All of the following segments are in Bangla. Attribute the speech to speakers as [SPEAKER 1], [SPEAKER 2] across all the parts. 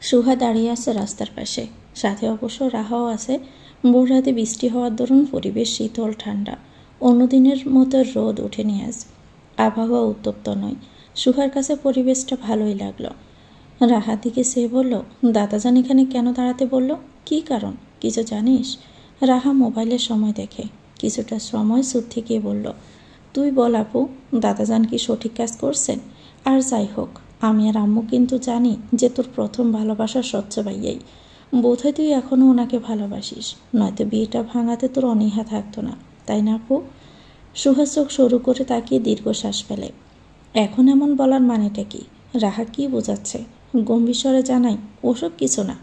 [SPEAKER 1] সুহা দাঁড়িয়ে আছে রাস্তার পাশে, সাথে অবশ্য রাহাও আছে। ভোর রাতে বৃষ্টি হওয়ার দরুন পরিবেশ শীতল ঠান্ডা, অন্যদিনের মতো রোদ ওঠেনি আজ। আবহাওয়া উত্তপ্ত নয়। সুহার কাছে পরিবেশটা ভালোই লাগলো। রাহার দিকে সে বলল, দাদাজান এখানে কেন দাঁড়াতে বলল? কি কারণ কিছু জানিস? রাহা মোবাইলের সময় দেখে, কিছুটা সময় সুদ থেকে বলল, তুই বল আপু, দাদাজান কি সঠিক কাজ করছেন? আর যাই হোক, আমি আর আম্মু কিন্তু জানি যে তোর প্রথম ভালোবাসা স্বচ্ছ ভাইয়াই। বোধহয় তুই এখনও ওনাকে ভালোবাসিস, নয়তো বিয়েটা ভাঙাতে তোর অনীহা থাকতো না, তাই না আপু? সুহা চোখ সরু করে তাকিয়ে দীর্ঘশ্বাস ফেলে। এখন এমন বলার মানেটা কি? রাহা কি বোঝাচ্ছে? গম্ভীর স্বরে জানাই, ওসব কিছু না,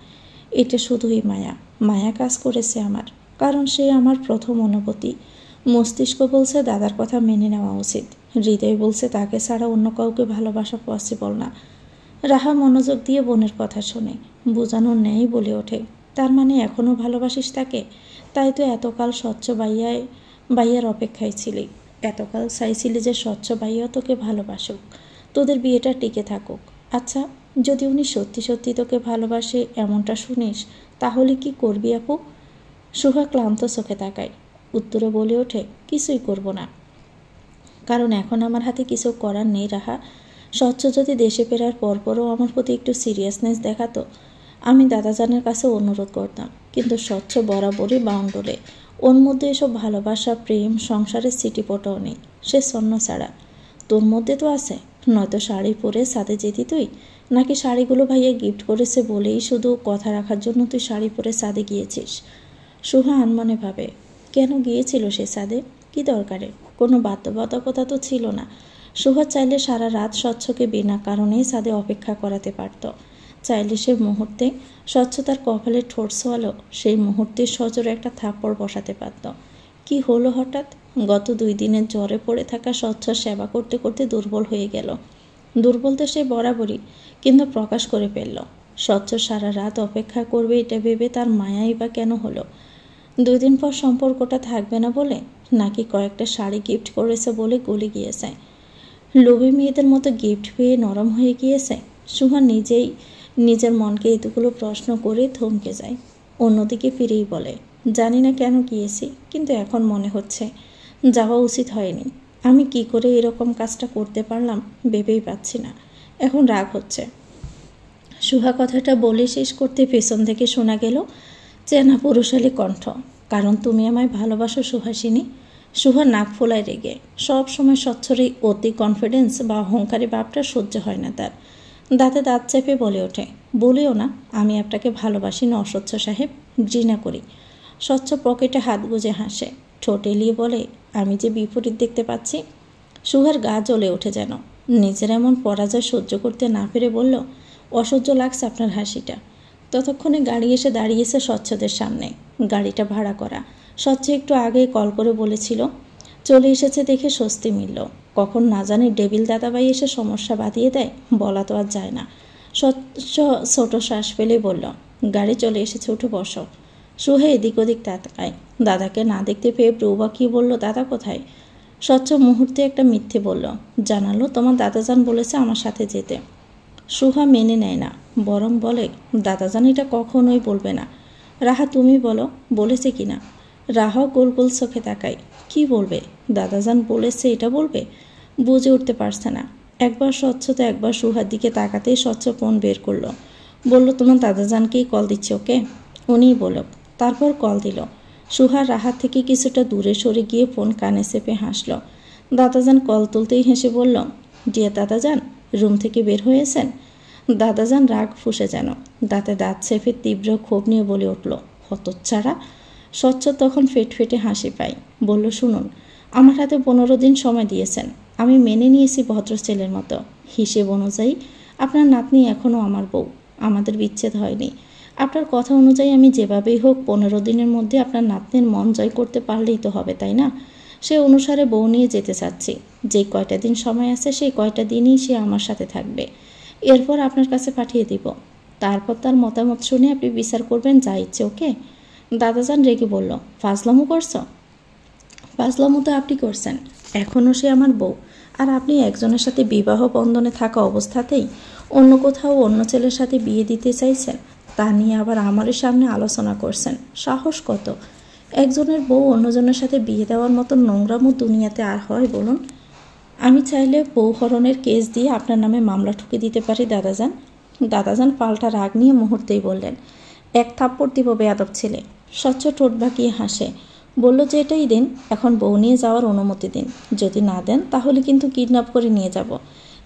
[SPEAKER 1] এটা শুধুই মায়া। মায়া কাজ করেছে আমার, কারণ সে আমার প্রথম অনুভূতি। মস্তিষ্ক বলছে দাদার কথা মেনে নেওয়া উচিত, হৃদয় বলছে তাকে ছাড়া অন্য কাউকে ভালোবাসা পসিবল না। রাহা মনোযোগ দিয়ে বোনের কথা শোনে, বোঝানোর ন্যায় বলে ওঠে, তার মানে এখনও ভালোবাসিস তাকে? তাই তো এতকাল স্বচ্ছ ভাইয়ার অপেক্ষায় ছিলি, এতকাল চাইছিলি যে স্বচ্ছ ভাইয়াও তোকে ভালোবাসুক, তোদের বিয়েটা টিকে থাকুক। আচ্ছা, যদি উনি সত্যি সত্যি তোকে ভালোবাসে এমনটা শুনিস, তাহলে কি করবি আপু? সুহা ক্লান্ত চোখে তাকায়, উত্তরে বলে ওঠে, কিছুই করব না, কারণ এখন আমার হাতে কিছু করার নেই। রাহা, স্বচ্ছ যদি দেশে ফেরার পরপরও আমার প্রতি একটু সিরিয়াসনেস দেখাতো, আমি দাদাজানের কাছে অনুরোধ করতাম, কিন্তু স্বচ্ছ বরাবরই বাউন্ডরে। ওর মধ্যে এসব ভালোবাসা, প্রেম, সংসারের সিটিপটাও নেই। সে স্বর্ণ ছাড়া। তোর মধ্যে তো আছে, নয়তো শাড়ি পরে সাথে যেতি তুই, নাকি শাড়িগুলো ভাইয়া গিফট করেছে বলেই শুধু কথা রাখার জন্য তুই শাড়ি পরে সাদে গিয়েছিস? সুহা আনমনে ভাবে, কেন গিয়েছিল সে সাদে? কি দরকারে? কোনো বাধ্যবাধকতা তো ছিল না। সুহা চাইলে সারা রাত স্বচ্ছকে বিনা কারণেই সাদে অপেক্ষা করাতে পারত। চাইলে সে মুহূর্তে স্বচ্ছতার কপালে ঠোঁট ছোয়ালো, সেই মুহূর্তে সজোরে একটা থাপ্পড় বসাতে পারত। কি হলো হঠাৎ? গত 2 দিনের জ্বরে পড়ে থাকা স্বচ্ছ সেবা করতে করতে দুর্বল হয়ে গেল। দুর্বল তো সে বরাবরই, কিন্তু প্রকাশ করে ফেলল। স্বচ্ছ সারা রাত অপেক্ষা করবে এটা ভেবে তার মায়াই বা কেন হলো? 2 দিন পর সম্পর্কটা থাকবে না বলে, নাকি কয়েকটা শাড়ি গিফট করেছে বলে গলে গিয়েছে? লোভী মেয়েদের মতো গিফট পেয়ে নরম হয়ে গিয়েছে? সুহা নিজেই নিজের মনকে এতগুলো প্রশ্ন করে থমকে যায়। অন্যদিকে ফিরেই বলে, জানি না কেন গিয়েছি, কিন্তু এখন মনে হচ্ছে যাওয়া উচিত হয়নি। আমি কি করে এরকম কাজটা করতে পারলাম ভেবেই পাচ্ছি না। এখন রাগ হচ্ছে। সুহা কথাটা বলে শেষ করতে পেছন থেকে শোনা গেল চেনা পুরুষালী কণ্ঠ, কারণ তুমি আমায় ভালোবাসো সুহাসিনী। সুহা নাক ফোলায় রেগে। সব সময় স্বচ্ছর এই অতি কনফিডেন্স বা অহংকারী ভাবটা সহ্য হয় না তার। দাঁতে দাঁত চেপে বলে ওঠে, বলিও না আমি আপনাকে ভালোবাসি না অস্বচ্ছ সাহেব, ঘৃণা করি। স্বচ্ছ পকেটে হাত গুজে হাসে, ঠোঁট এলিয়ে বলে, আমি যে বিপরীত দেখতে পাচ্ছি। সুহার গা জ্বলে ওঠে যেন। নিজের এমন পরাজয় সহ্য করতে না পেরে বলল, অসহ্য লাগছে আপনার হাসিটা। ততক্ষণে গাড়ি এসে দাঁড়িয়েছে স্বচ্ছদের সামনে। গাড়িটা ভাড়া করা। স্বচ্ছ একটু আগেই কল করে বলেছিল, চলে এসেছে দেখে স্বস্তি মিলল। কখন না জানি ডেভিল দাদাভাই এসে সমস্যা বাঁধিয়ে দেয়, বলা তো আর যায় না। স্বচ্ছ ছোট শ্বাস ফেলে বলল, গাড়ি চলে এসেছে, উঠে বসো। সুহে এদিক ওদিক তাকায়। দাদাকে না দেখতে পেয়ে প্রভা কি বলল, দাদা কোথায়? স্বচ্ছ মুহূর্তে একটা মিথ্যে বলল, জানালো তোমার দাদাজান বলেছে আমার সাথে যেতে। সুহা মেনে নেয় না, বরং বলে, দাদাজান এটা কখনোই বলবে না। রাহা তুমি বলো, বলেছে কি না? রাহাও গোল গোল চোখে তাকায়। কি বলবে? দাদাজান বলেছে এটা বলবে? বুঝে উঠতে পারছে না। একবার স্বচ্ছ তো একবার সুহার দিকে তাকাতেই স্বচ্ছ ফোন বের করলো, বলল, তোমার দাদাজানকেই কল দিচ্ছে, ওকে? উনিই বলক। তারপর কল দিল। সুহার রাহার থেকে কিছুটা দূরে সরে গিয়ে ফোন কানে চেপে হাসল। দাদাজান কল তুলতেই হেসে বলল, ডিয়ার দাদাজান, রুম থেকে বের হয়েছেন? দাদাজান রাগ ফুঁসে যেন, দাঁতে দাঁত চেপে তীব্র ক্ষোভ নিয়ে বলে উঠল, হতচ্ছাড়া। স্বচ্ছ তখন ফেটফেটে হাসি পায়, বলল, শুনুন, আমার হাতে 15 দিন সময় দিয়েছেন, আমি মেনে নিয়েছি ভদ্র ছেলের মতো। হিসেব অনুযায়ী আপনার নাতনি এখনও আমার বউ, আমাদের বিচ্ছেদ হয়নি। আপনার কথা অনুযায়ী আমি যেভাবেই হোক 15 দিনের মধ্যে আপনার নাতনির মন জয় করতে পারলেই তো হবে, তাই না? সে অনুসারে বউ নিয়ে যেতে চাচ্ছি। যে কয়টা দিন সময় আছে সেই কয়টা দিনই সে আমার সাথে থাকবে, এরপর আপনার কাছে পাঠিয়ে দিব। তারপর তার মতামত শুনে আপনি বিচার করবেন যা ইচ্ছে, ওকে? দাদাজান রেগে বলল, ফাজলামো করছো? ফাজলামো তো আপনি করছেন। এখনও সে আমার বউ, আর আপনি একজনের সাথে বিবাহ বন্ধনে থাকা অবস্থাতেই অন্য কোথাও অন্য ছেলের সাথে বিয়ে দিতে চাইছেন, তা নিয়ে আবার আমারই সামনে আলোচনা করছেন। সাহস কত! একজনের বউ অন্যজনের সাথে বিয়ে দেওয়ার মতো নোংরামো দুনিয়াতে আর হয় বলুন? আমি চাইলে বউ হরণের কেস দিয়ে আপনার নামে মামলা ঠুকে দিতে পারি দাদাজান। দাদাজান পাল্টা রাগ নিয়ে মুহূর্তেই বললেন, এক থাপ্পড় দিব বেয়াদব ছেলে। স্বচ্ছ ঠোঁট বাঁকিয়ে হাসে, বলল যে এটাই দিন, এখন বউ নিয়ে যাওয়ার অনুমতি দিন। যদি না দেন তাহলে কিন্তু কিডন্যাপ করে নিয়ে যাব,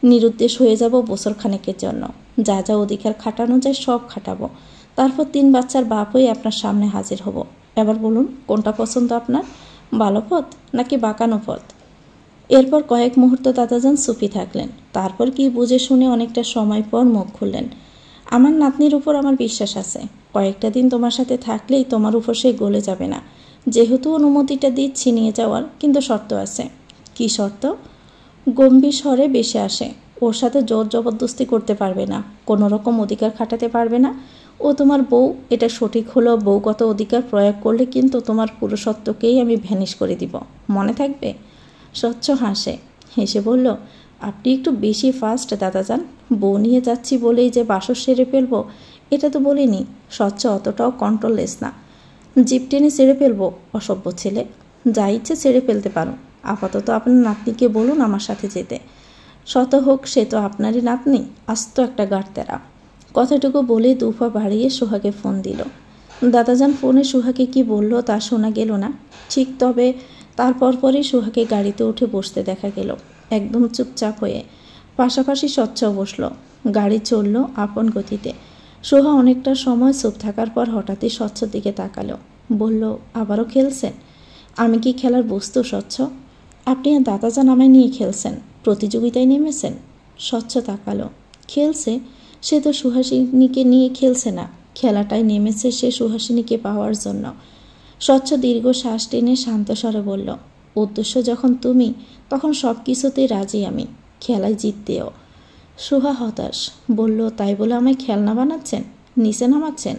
[SPEAKER 1] নিরুদ্দেশ হয়ে যাব বছর খানেকের জন্য। যা যা অধিকার খাটানো যায় সব খাটাবো, তারপর 3 বাচ্চার বাপ হয়ে আপনার সামনে হাজির হব। এবার বলুন কোনটা পছন্দ আপনার, ভালো পথ নাকি বাঁকানো পথ? এরপর কয়েক মুহূর্ত দাদাজান চুপি থাকলেন। তারপর কি বুঝে শুনে অনেকটা সময় পর মুখ খুললেন, আমার নাতনির উপর আমার বিশ্বাস আছে। কয়েকটা দিন তোমার সাথে থাকলেই তোমার উপর সে গলে যাবে না। যেহেতু অনুমতিটা দিচ্ছি নিয়ে যাওয়ার, কিন্তু শর্ত আছে। কি শর্ত? গম্ভীর স্বরে বেশি আসে, ওর সাথে জোর জবরদস্তি করতে পারবে না, কোনো রকম অধিকার খাটাতে পারবে না। ও তোমার বউ, এটা সঠিক হলো। বউগত অধিকার প্রয়োগ করলে কিন্তু তোমার পুরুষত্বকেই আমি ভ্যানিশ করে দিব, মনে থাকবে? স্বচ্ছ হাসে, হেসে বলল, আপনি একটু বেশি ফাস্ট দাদাজান। বউ নিয়ে যাচ্ছি বলেই যে বাসর সেরে ফেলবো এটা তো বলিনি। স্বচ্ছ অতটাও কন্ট্রোললেস না, জিপ টেনে ছেড়ে ফেলবো। অসভ্য ছেলে, যা ইচ্ছে ছেড়ে ফেলতে পারো। আপাতত আপনার নাতনিকে বলুন আমার সাথে যেতে। শত হোক সে তো আপনারই নাতনি, আস্ত একটা গাড়তেরা। কথাটুকু বলে দুপা বাড়িয়ে সোহাকে ফোন দিল। দাদাজান ফোনে সোহাকে কি বলল তা শোনা গেল না ঠিক, তবে তারপর পরই সোহাকে গাড়িতে উঠে বসতে দেখা গেল, একদম চুপচাপ হয়ে। পাশাপাশি স্বচ্ছ বসল। গাড়ি চলল আপন গতিতে। সোহা অনেকটা সময় চুপ থাকার পর হঠাৎই স্বচ্ছর দিকে তাকালো, বলল, আবারও খেলছেন? আমি কি খেলার বস্তু স্বচ্ছ? আপনি আর দাদাজান আমায় নিয়ে খেলছেন, প্রতিযোগিতায় নেমেছেন? স্বচ্ছ তাকালো। খেলছে? সে তো সুহাসিনীকে নিয়ে খেলছে না, খেলাটায় নেমেছে সে সুহাসিনীকে পাওয়ার জন্য। স্বচ্ছ দীর্ঘ শ্বাস টেনে শান্ত স্বরে বলল, উদ্দেশ্য যখন তুমি, তখন সব কিছুতেই রাজি আমি, খেলায় জিততেও। সুহা হতাশ, বলল, তাই বলে আমায় খেলনা বানাচ্ছেন, নিচে নামাচ্ছেন?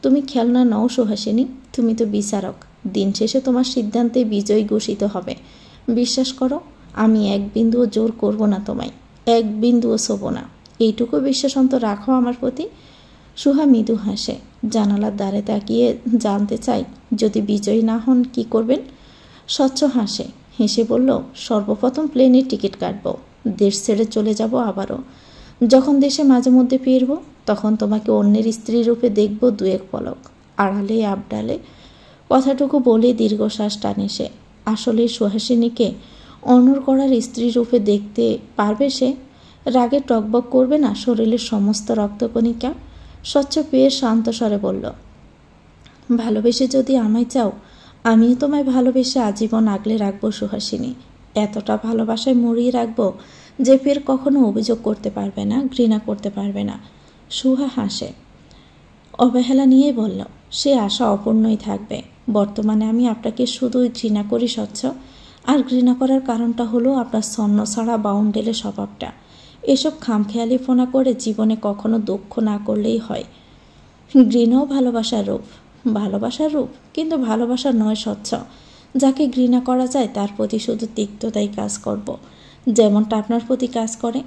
[SPEAKER 1] তুমি খেলনা নও সুহাসিনী, তুমি তো বিচারক। দিন শেষে তোমার সিদ্ধান্তে বিজয় ঘোষিত হবে। বিশ্বাস করো, আমি এক বিন্দুও জোর করব না তোমায়, এক বিন্দুও ছোব না। এইটুকু বিশ্বাস অন্তত রাখো আমার প্রতি। সুহা মৃদু হাসে, জানালার দ্বারে তাকিয়ে জানতে চাই, যদি বিজয়ী না হন কি করবেন? স্বচ্ছ হাসে, হেসে বলল, সর্বপ্রথম প্লেনের টিকিট কাটব, দেশ ছেড়ে চলে যাব আবারও। যখন দেশে মাঝে মধ্যে ফিরব, তখন তোমাকে অন্যের স্ত্রী রূপে দেখব 2-1 পলক, আড়ালে আবডালে। কথাটুকু বলে দীর্ঘশ্বাস টানে সে। আসলে সুহাসিনীকে অনর করার স্ত্রী রূপে দেখতে পারবে সে? রাগে টকবক করবে না শরীরের সমস্ত রক্তকণিকা? স্বচ্ছ পেয়ে শান্ত স্বরে বলল, ভালোবেসে যদি আমায় চাও, আমিও তোমায় ভালোবেসে আজীবন আগলে রাখবো সুহাসিনী। এতটা ভালোবাসায় মরিয়ে রাখবো যে ফের কখনো অভিযোগ করতে পারবে না, ঘৃণা করতে পারবে না। সুহা হাসে, অবহেলা নিয়েই বলল, সে আশা অপূর্ণই থাকবে। বর্তমানে আমি আপনাকে শুধুই ঘৃণা করি স্বচ্ছ, আর ঘৃণা করার কারণটা হলো আপনার ছন্ন ছাড়া বাউন্ডেলে স্বভাবটা। এসব খামখেয়ালি ফোনা করে জীবনে কখনো দুঃখ না করলেই হয়। ঘৃণাও ভালোবাসার রূপ, ভালোবাসার রূপ, কিন্তু ভালোবাসা নয় স্বচ্ছ। যাকে ঘৃণা করা যায় তার প্রতি শুধু তিক্ততাই কাজ করব, যেমনটা আপনার প্রতি কাজ করে।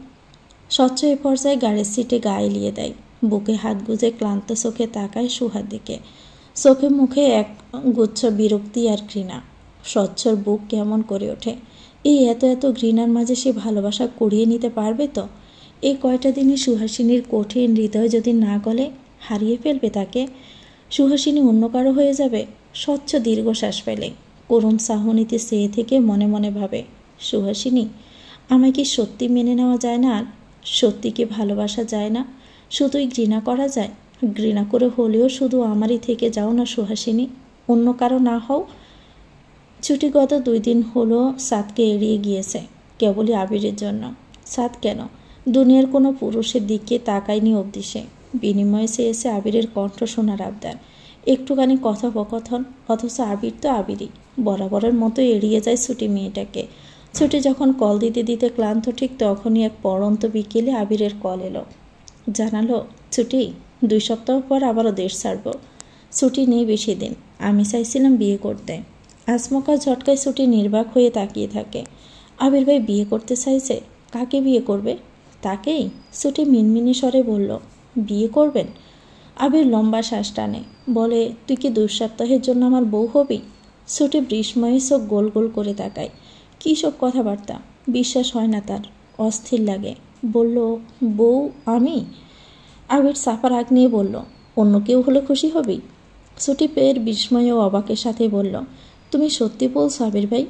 [SPEAKER 1] স্বচ্ছ এ পর্যায়ে গাড়ির সিটে গা এলিয়ে দেয়, বুকে হাত গুজে ক্লান্ত চোখে তাকায় সুহার দিকে। চোখে মুখে এক গুচ্ছ বিরক্তি আর ঘৃণা। স্বচ্ছর বুক কেমন করে ওঠে। এই এত এত ঘৃণার মাঝে সে ভালোবাসা কুড়িয়ে নিতে পারবে তো? এই কয়টা দিনে সুহাসিনীর কঠিন হৃদয় যদি না গলে, হারিয়ে ফেলবে তাকে, সুহাসিনী অন্য কারো হয়ে যাবে। স্বচ্ছ দীর্ঘশ্বাস ফেলে, করুণ চাহনিতে চেয়ে থেকে মনে মনে ভাবে, সুহাসিনী, আমায় কি সত্যি মেনে নেওয়া যায় না? আর সত্যি কি ভালোবাসা যায় না? শুধুই ঘৃণা করা যায়? ঘৃণা করে হলেও শুধু আমারই থেকে যাও না সুহাসিনী, অন্য কারো না হও। ছুটি গত 2 দিন হলো সাদকে এড়িয়ে গিয়েছে, কেবলই আবিরের জন্য। সাদ কেন? দুনিয়ার কোনো পুরুষের দিকে তাকায়নি অবধি সে। বিনিময়ে চেয়েছে আবিরের কণ্ঠ শোনার আবদার, একটুখানি কথোপকথন। অথচ আবির তো আবিরই, বরাবরের মতো এড়িয়ে যায় ছুটি মেয়েটাকে। ছুটি যখন কল দিতে দিতে ক্লান্ত, ঠিক তখনই এক পড়ন্ত বিকেলে আবিরের কল এলো। জানালো, ছুটি, 2 সপ্তাহ পর আবারও দেশ ছাড়ব। ছুটি নেই বেশি দিন, আমি চাইছিলাম বিয়ে করতে। আচমকা ঝটকায় ছুটি নির্বাক হয়ে তাকিয়ে থাকে। আবির ভাই বিয়ে করতে চাইছে? কাকে বিয়ে করবে? তাকেই? ছুটি মিনমিনি স্বরে বলল, বিয়ে করবেন? আবির লম্বা শ্বাস টানে, বলে, তুই কি 2 সপ্তাহের জন্য আমার বউ হবি? ছুটি বিস্ময়ে চোখ গোল গোল করে তাকায়। কী সব কথাবার্তা, বিশ্বাস হয় না তার, অস্থির লাগে। বলল, বউ আমি? আবির চাপা রাগ নিয়ে বলল, অন্য কেউ হলে খুশি হবি? ছুটি পেয়ের বিস্ময় ও অবাকের সাথে বলল, তুমি সত্যি বলছো আবির ভাই?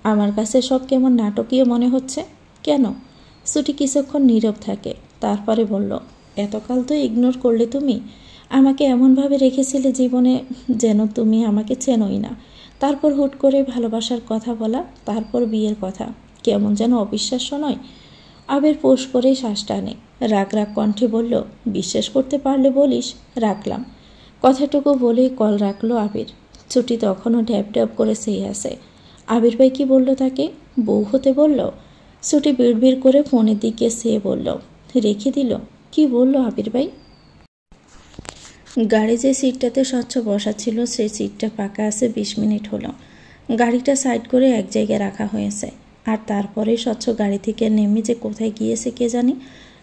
[SPEAKER 1] আমার কাছে সব কেমন নাটকীয় মনে হচ্ছে। কেন? ছুটি কিছুক্ষণ নীরব থাকে, তারপরে বলল, এতকাল তো ইগনোর করলে তুমি। আমাকে এমনভাবে রেখেছিলে জীবনে যেন তুমি আমাকে চেনোই না। তারপর হুট করে ভালোবাসার কথা বলা, তারপর বিয়ের কথা, কেমন যেন অবিশ্বাস্য নয়? আবির পোষ করে শ্বাস টানে, রাগ রাগ কণ্ঠে বলল, বিশ্বাস করতে পারলে বলিস, রাখলাম। কথাটুকু বলেই কল রাখলো আবির। ছুটি তখনও ড্যাব ড্যাব করে চেয়ে আছে। আবির ভাই কি বলল তাকে? বউ হতে বলল? ছুটি বিড়বিড় করে ফোনের দিকে চেয়ে বলল, রেখে দিল? কি বলল আবির ভাই? গাড়ি যে সিটটাতে স্বচ্ছ বসা ছিল সেই সিটটা ফাঁকা আছে 20 মিনিট হলো। গাড়িটা সাইড করে এক জায়গায় রাখা হয়েছে। আর তারপরে স্বচ্ছ গাড়ি থেকে নেমে যে কোথায় গিয়েছে কে জানি।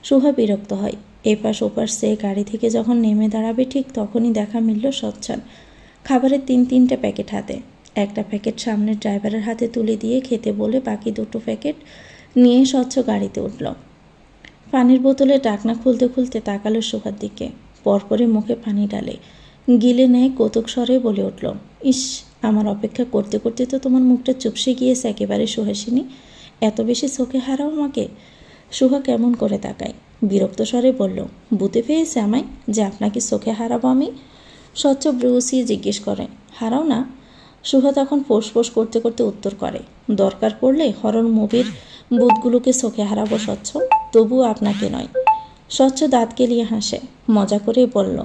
[SPEAKER 1] সুহা বিরক্ত হয়। এপাশ ওপাশ সে গাড়ি থেকে যখন নেমে দাঁড়াবে ঠিক তখনই দেখা মিলল স্বচ্ছর। খাবারের 3-3টে প্যাকেট হাতে। একটা প্যাকেট সামনের ড্রাইভারের হাতে তুলে দিয়ে খেতে বলে বাকি 2টো প্যাকেট নিয়ে স্বচ্ছ গাড়িতে উঠল। পানির বোতলে ঢাকনা খুলতে খুলতে তাকালো সুহার দিকে। পরপরই মুখে পানি ডালে গিলে নেয় কৌতুক স্বরে বলে উঠল, ইস, আমার অপেক্ষা করতে করতে তো তোমার মুখটা চুপসে গিয়েছে একেবারে সুহাসিনী। এত বেশি চোখে হারাও আমাকে? সুহা কেমন করে তাকায়, বিরক্ত স্বরে বলল, বুঝতে পেয়েছে আমায় যে আপনাকে চোখে হারাবো আমি? স্বচ্ছ ব্রুসিয়ে জিজ্ঞেস করে, হারাও না? সুহা তখন ফোঁস করতে করতে উত্তর করে, দরকার পড়লে হরর মুভির ভূতগুলোকে চোখে হারাবো স্বচ্ছ, তবুও আপনাকে নয়। স্বচ্ছ দাঁত কেলিয়ে হাসে, মজা করে বলল,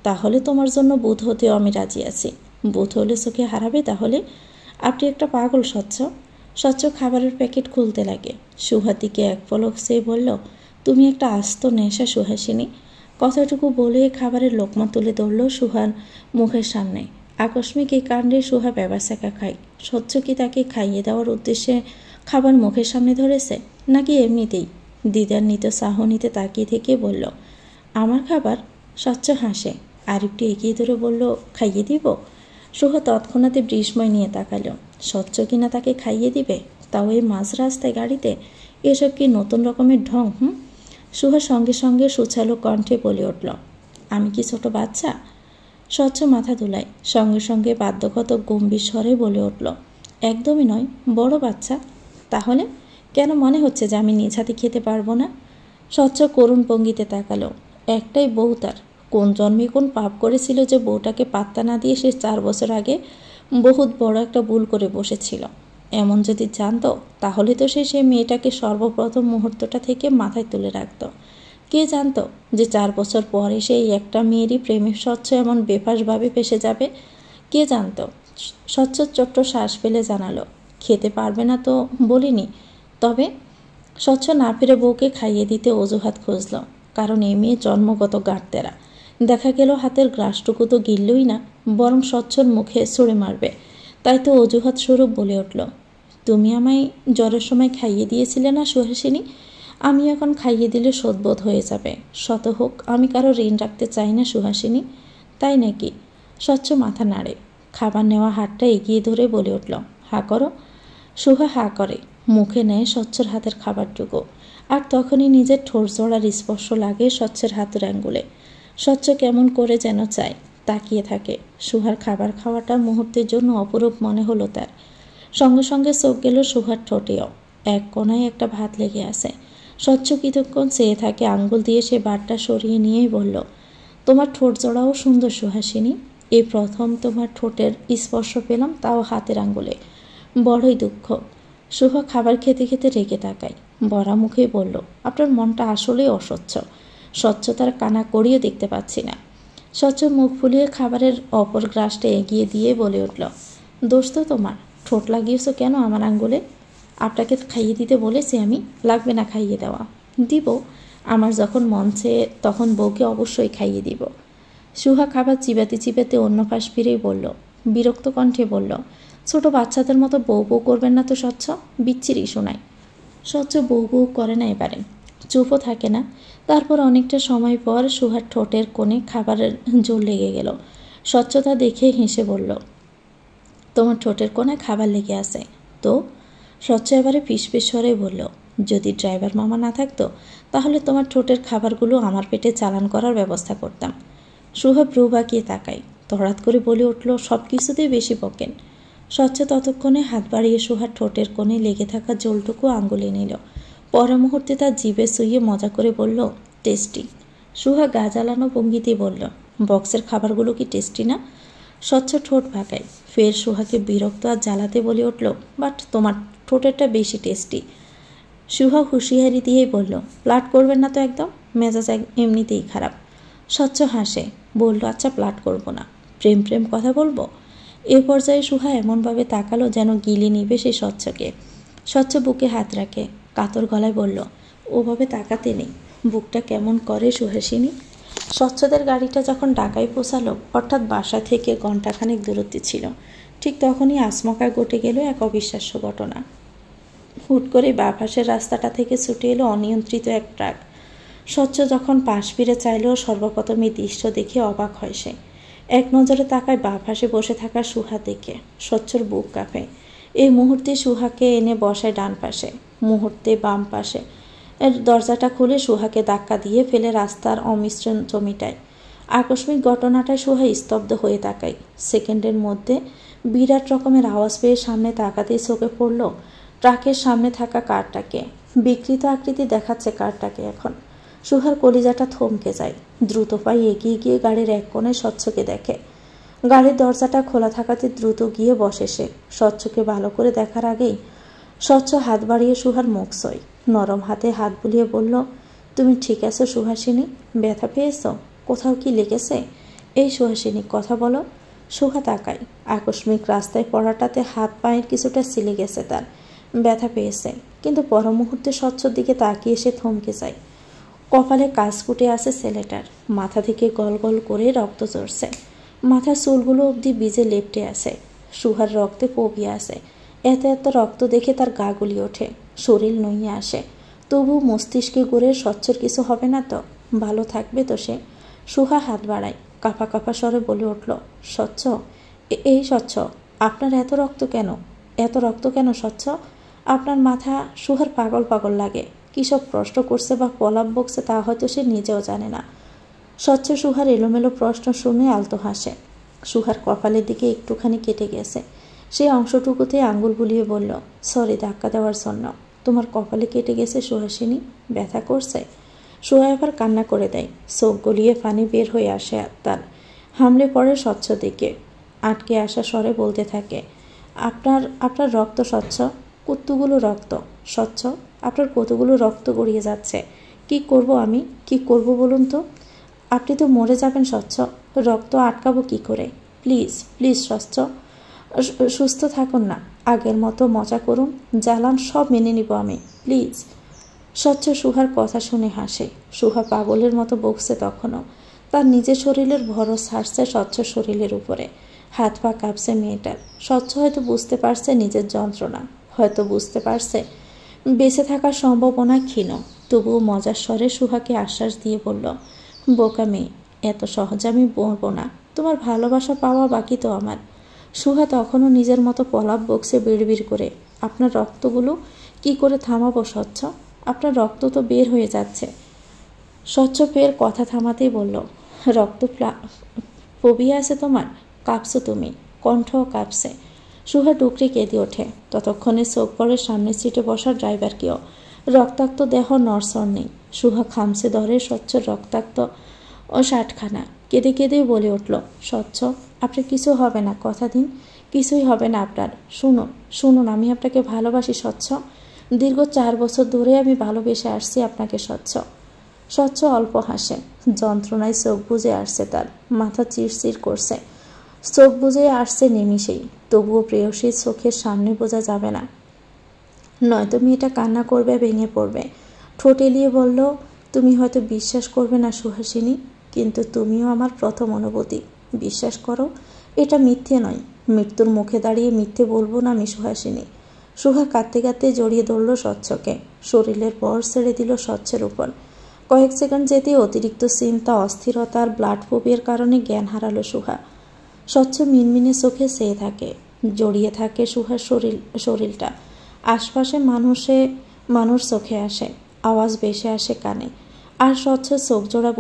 [SPEAKER 1] তাহলে তোমার জন্য ভূত হতেও আমি রাজি আছি। ভূত হলে চোখে হারাবে তাহলে? আপনি একটা পাগল স্বচ্ছ। স্বচ্ছ খাবারের প্যাকেট খুলতে লাগে। সুহার দিকে এক পলক চেয়ে বলল, তুমি একটা আস্ত নেশা সুহাসিনী। কথাটুকু বলে খাবারের লোকমা তুলে ধরল সুহার মুখের সামনে। আকস্মিক এই কাণ্ডে সুহা ব্যাবাসাকা খায়। স্বচ্ছ কি তাকে খাইয়ে দেওয়ার উদ্দেশ্যে খাবার মুখের সামনে ধরেছে, নাকি এমনিতেই? দ্বিধান্বিত চাহনিতে তাকিয়ে থেকে বলল, আমার খাবার? স্বচ্ছ হাসে, আরেকটু এগিয়ে ধরে বলল, খাইয়ে দিব? সুহা তৎক্ষণাতে বিস্ময় নিয়ে তাকালো। স্বচ্ছ কিনা তাকে খাইয়ে দিবে, তাও এই মাঝ রাস্তায় গাড়িতে? এসব কি নতুন রকমের ঢং? সুহা সঙ্গে সঙ্গে সুছালো কণ্ঠে বলে উঠল, আমি কি ছোট বাচ্চা? স্বচ্ছ মাথা দুলায়, সঙ্গে সঙ্গে বাধ্যগত গম্ভীর স্বরে বলে উঠল, একদমই নয়, বড় বাচ্চা। তাহলে কেন মনে হচ্ছে যে আমি নিজ হাতে খেতে পারবো না? স্বচ্ছ করুণ ভঙ্গিতে তাকালো। একটাই বউ তার, কোন জন্মে কোন পাপ করেছিল যে বউটাকে পাত্তা না দিয়ে সে 4 বছর আগে বহুত বড় একটা ভুল করে বসেছিল। এমন যদি জানতো তাহলে তো সে সেই মেয়েটাকে সর্বপ্রথম মুহূর্তটা থেকে মাথায় তুলে রাখত। কে জানতো যে 4 বছর পরে সেই একটা মেয়েরই প্রেমে স্বচ্ছ এমন বেফাসভাবে ফেসে যাবে? কে জানতো? স্বচ্ছ ছোট্ট শ্বাস ফেলে জানালো, খেতে পারবে না তো বলিনি। তবে স্বচ্ছ না ফিরে বউকে খাইয়ে দিতে অজুহাত খুঁজল, কারণ এই মেয়ে জন্মগত গাঁটতেরা। দেখা গেল হাতের গ্রাসটুকু তো গিললই না, বরং স্বচ্ছর মুখে ছুঁড়ে মারবে। তাই তো অজুহাত স্বরূপ বলে উঠল, তুমি আমায় জ্বরের সময় খাইয়ে দিয়েছিলে না সুহাসিনী? আমি এখন খাইয়ে দিলে শোধবোধ হয়ে যাবে। শত হোক আমি কারো ঋণ রাখতে চাই না সুহাসিনী। তাই নাকি? স্বচ্ছ মাথা নাড়ে, খাবার নেওয়া হাতটা এগিয়ে ধরে বলে উঠল, হা করো। সুহা হা করে, মুখে নেয় স্বচ্ছর হাতের খাবারটুকু। আর তখনই নিজের ঠোঁট জোড়ার স্পর্শ লাগে স্বচ্ছের হাতের আঙ্গুলে। স্বচ্ছ কেমন করে যেন চায়, তাকিয়ে থাকে। সুহার খাবার খাওয়াটা মুহূর্তের জন্য অপরূপ মনে হলো তার। সঙ্গে সঙ্গে চোখ গেল সুহার ঠোঁটেও। এক কোনায় একটা ভাত লেগে আছে। স্বচ্ছ কিছুক্ষণ চেয়ে থাকে, আঙ্গুল দিয়ে সে ভাতটা সরিয়ে নিয়েই বলল, তোমার ঠোঁট জোড়াও সুন্দর সুহাসিনী। এই প্রথম তোমার ঠোঁটের স্পর্শ পেলাম, তাও হাতের আঙ্গুলে। বড়ই দুঃখ। সুহা খাবার খেতে খেতে রেগে তাকায়, বড়া মুখে বলল, আপনার মনটা আসলেই অস্বচ্ছ। স্বচ্ছতার কানা করিয়ে দেখতে পাচ্ছি না। স্বচ্ছ মুখ ফুলিয়ে খাবারের অপর গ্রাসটা এগিয়ে দিয়ে বলে উঠল, দোষ তো তোমার। ঠোঁট লাগিয়েছ কেন আমার আঙ্গুলে? আপনাকে খাইয়ে দিতে বলেছি আমি, লাগবে না খাইয়ে দেওয়া। দিব, আমার যখন মন চেয়ে তখন বউকে অবশ্যই খাইয়ে দিব। সুহা খাবার চিবাতে চিবাতে অন্য পাশ ফিরেই বলল, বিরক্ত কণ্ঠে বলল, ছোট বাচ্চাদের মতো বউ বউ করবেন না তো স্বচ্ছ, বিচ্ছিরি শোনায়। স্বচ্ছ বউ বউ করে না এবারে। চুপও থাকে না। তারপর অনেকটা সময় পর সুহার ঠোঁটের কোণে খাবারের জোর লেগে গেল। স্বচ্ছতা দেখে হেসে বলল, তোমার ঠোঁটের কোণে খাবার লেগে আছে তো? স্বচ্ছ এবারে ফিসফিস স্বরে বলল, যদি ড্রাইভার মামা না থাকতো তাহলে তোমার ঠোঁটের খাবারগুলো আমার পেটে চালান করার ব্যবস্থা করতাম। সুহা ভ্রু বাঁকিয়ে তাকায়। তড়াৎ করে বলে উঠল, সব কিছুতেই বেশি বকেন। স্বচ্ছ ততক্ষণে হাত বাড়িয়ে সুহার ঠোঁটের কোণে লেগে থাকা জলটুকু আঙ্গুলে নিল। পর মুহূর্তে তার জিভে শুইয়ে মজা করে বলল, টেস্টি। সুহা গা জ্বালানো ভঙ্গিতে বলল, বক্সের খাবারগুলো কি টেস্টি না? স্বচ্ছ ঠোঁট ভাগায়। ফের সুহাকে বিরক্ত আর জ্বালাতে বলে উঠল, বাট তোমার ঠোঁটেরটা বেশি টেস্টি। সুহা হুঁশিয়ারি দিয়েই বলল, প্লাট করবেন না তো একদম, মেজাজ এমনিতেই খারাপ। স্বচ্ছ হাসে, বলল, আচ্ছা প্লাট করব না, প্রেম প্রেম কথা বলবো। এ পর্যায়ে সুহা এমনভাবে তাকালো যেন গিলে নিবে সেই স্বচ্ছকে। স্বচ্ছ বুকে হাত রাখে, কাতর গলায় বলল, ওভাবে তাকাতে নেই, বুকটা কেমন করে সুহাসিনী। স্বচ্ছদের গাড়িটা যখন ঢাকায় পৌঁছালো, অর্থাৎ বাসা থেকে ঘণ্টাখানেক দূরত্বে ছিল, ঠিক তখনই আচমকা ঘটে গেল এক অবিশ্বাস্য ঘটনা। হুট করে বাঁ পাশের রাস্তাটা থেকে ছুটে এলো অনিয়ন্ত্রিত এক ট্রাক। স্বচ্ছ যখন পাশ ফিরে চাইলেও সর্বপ্রথম এই দৃশ্য দেখে অবাক হয় সে। এক নজরে তাকায় বাঁ পাশে বসে থাকা সুহা দেখে। স্বচ্ছর বুক কাঁপে। এই মুহূর্তে সুহাকে এনে বসায় ডান পাশে, মুহূর্তে বাম পাশে। এর দরজাটা খুলে সুহাকে ধাক্কা দিয়ে ফেলে রাস্তার অমিশ্রণ জমিটায়। আকস্মিক ঘটনাটায় সুহা স্তব্ধ হয়ে তাকায়। সেকেন্ডের মধ্যে বিরাট রকমের আওয়াজ পেয়ে সামনে তাকাতেই চোখে পড়ল ট্রাকের সামনে থাকা কারটাকে। বিকৃত আকৃতি দেখাচ্ছে কারটাকে এখন। সুহার কলিজাটা থমকে যায়। দ্রুত পায়ে এগিয়ে গিয়ে গাড়ির এক কোণে স্বচ্ছকে দেখে। গাড়ির দরজাটা খোলা থাকাতে দ্রুত গিয়ে বসে সে। স্বচ্ছকে ভালো করে দেখার আগেই স্বচ্ছ হাত বাড়িয়ে সুহার মুখ সই। নরম হাতে হাত বুলিয়ে বলল, তুমি ঠিক আছো সুহাসিনী? ব্যথা পেয়েছ? কোথাও কি লেগেছে? এই সুহাসিনী, কথা বলো। সুহা তাকায়। আকস্মিক রাস্তায় পড়াটাতে হাত পায়ের কিছুটা ছিলে গেছে তার। ব্যথা পেয়েছে, কিন্তু পর মুহূর্তে স্বচ্ছর দিকে তাকিয়ে সে থমকে যায়। কপালে কাজ ফুটে আছে ছেলেটার। মাথা থেকে গল গল করে রক্ত ঝরছে। মাথার চুলগুলো অবধি বীজে লেপটে আছে। সুহার রক্তে পবিয়ে আছে। এত এত রক্ত দেখে তার গা গুলি ওঠে, শরীর নইয়ে আসে। তবু মস্তিষ্কে গড়ে স্বচ্ছর কিছু হবে না তো? ভালো থাকবে তো সে? সুহা হাত বাড়ায়, কাঁপা কাঁপা স্বরে বলে উঠল, স্বচ্ছ, এই স্বচ্ছ, আপনার এত রক্ত কেন? এত রক্ত কেন স্বচ্ছ? আপনার মাথা। সুহার পাগল পাগল লাগে। কী সব প্রশ্ন করছে বা পলাপ বকছে তা হয়তো সে নিজেও জানে না। স্বচ্ছ সুহার এলোমেলো প্রশ্ন শুনে আলতো হাসে। সুহার কপালের দিকে একটুখানি কেটে গেছে। সেই অংশটুকুতে আঙ্গুল বুলিয়ে বলল, সরি ধাক্কা দেওয়ার জন্য। তোমার কপালে কেটে গেছে সুহাসিনী? ব্যথা করছে? সুহা এবার কান্না করে দেয়। চোখ গলিয়ে পানি বের হয়ে আসে তার। হামলে পড়ে স্বচ্ছ দিকে। আটকে আসা স্বরে বলতে থাকে, আপনার রক্ত স্বচ্ছ, কতগুলো রক্ত স্বচ্ছ, আপনার কতগুলো রক্ত গড়িয়ে যাচ্ছে। কি করব আমি, কি করব বলুন তো? আপনি তো মরে যাবেন স্বচ্ছ, রক্ত আটকাবো কি করে? প্লিজ প্লিজ স্বচ্ছ, সুস্থ থাকুন না, আগের মতো মজা করুন, জ্বালান সব মেনে নিব আমি, প্লিজ। স্বচ্ছ সুহার কথা শুনে হাসে। সুহা পাগলের মতো বকছে তখনও। তার নিজের শরীরের ভরস হাসছে স্বচ্ছ শরীরের উপরে। হাত পা কাঁপছে মেয়েটার। স্বচ্ছ হয়তো বুঝতে পারছে নিজের যন্ত্রণা, হয়তো বুঝতে পারছে বেঁচে থাকার সম্ভাবনা ক্ষীণ। তবুও মজার স্বরে সুহাকে আশ্বাস দিয়ে বলল, বোকা মেয়ে, এত সহজে আমি মরবো না, তোমার ভালোবাসা পাওয়া বাকি তো আমার। সুহা তখনও নিজের মতো পলাপ বকছে বিড়বিড় করে, আপনার রক্তগুলো কি করে থামাবো স্বচ্ছ? আপনার রক্ত তো বের হয়ে যাচ্ছে। স্বচ্ছ ফের কথা থামাতেই বলল, রক্ত পবিয়ে আছে তোমার? কাঁপছো তুমি, কণ্ঠও কাঁপছে। সুহা ডুকরে কেঁদে ওঠে। ততক্ষণে চোখ পড়ে সামনের সিটে বসা ড্রাইভারকেও। রক্তাক্ত দেহ নড়চড় নেই। সুহা খামছে ধরে স্বচ্ছর রক্তাক্ত ও শার্টখানা। কেঁদে কেঁদেই বলে উঠল, স্বচ্ছ, আপনার কিছু হবে না, কথা দিন, কিছুই হবে না আপনার। শুনুন শুনুন, আমি আপনাকে ভালোবাসি স্বচ্ছ। দীর্ঘ 4 বছর ধরে আমি ভালোবেসে আসছি আপনাকে স্বচ্ছ। স্বচ্ছ অল্প হাসে। যন্ত্রণায় চোখ বুজে আসছে তার। মাথা চিরচির করছে। চোখ বুজে আসছে নিমিষেই। তবুও প্রেয়সীর চোখের সামনে বোঝা যাবে না, নয়তো মেয়েটা কান্না করবে, ভেঙে পড়বে। ঠোঁট এলিয়ে বলল, তুমি হয়তো বিশ্বাস করবে না সুহাসিনী, কিন্তু তুমিও আমার প্রথম অনুভূতি। বিশ্বাস করো, এটা মিথ্যে নয়। মৃত্যুর মুখে দাঁড়িয়ে মিথ্যে বলবো না আমি সুহাসিনী। সুহা কাঁদতে কাঁদতে জড়িয়ে ধরল স্বচ্ছকে, শরীরের ভর ছেড়ে দিল স্বচ্ছের উপর। কয়েক সেকেন্ড যেতে অতিরিক্ত চিন্তা, অস্থিরতা আর ব্লাড ফোবিয়ার কারণে জ্ঞান হারালো সুহা। স্বচ্ছ মিনমিনে চোখে চেয়ে থাকে, জড়িয়ে থাকে সুহার শরীরটা। আশপাশে মানুষ চোখে আসে, আওয়াজ ভেসে আসে কানে, আর স্বচ্ছ চোখ জোড়া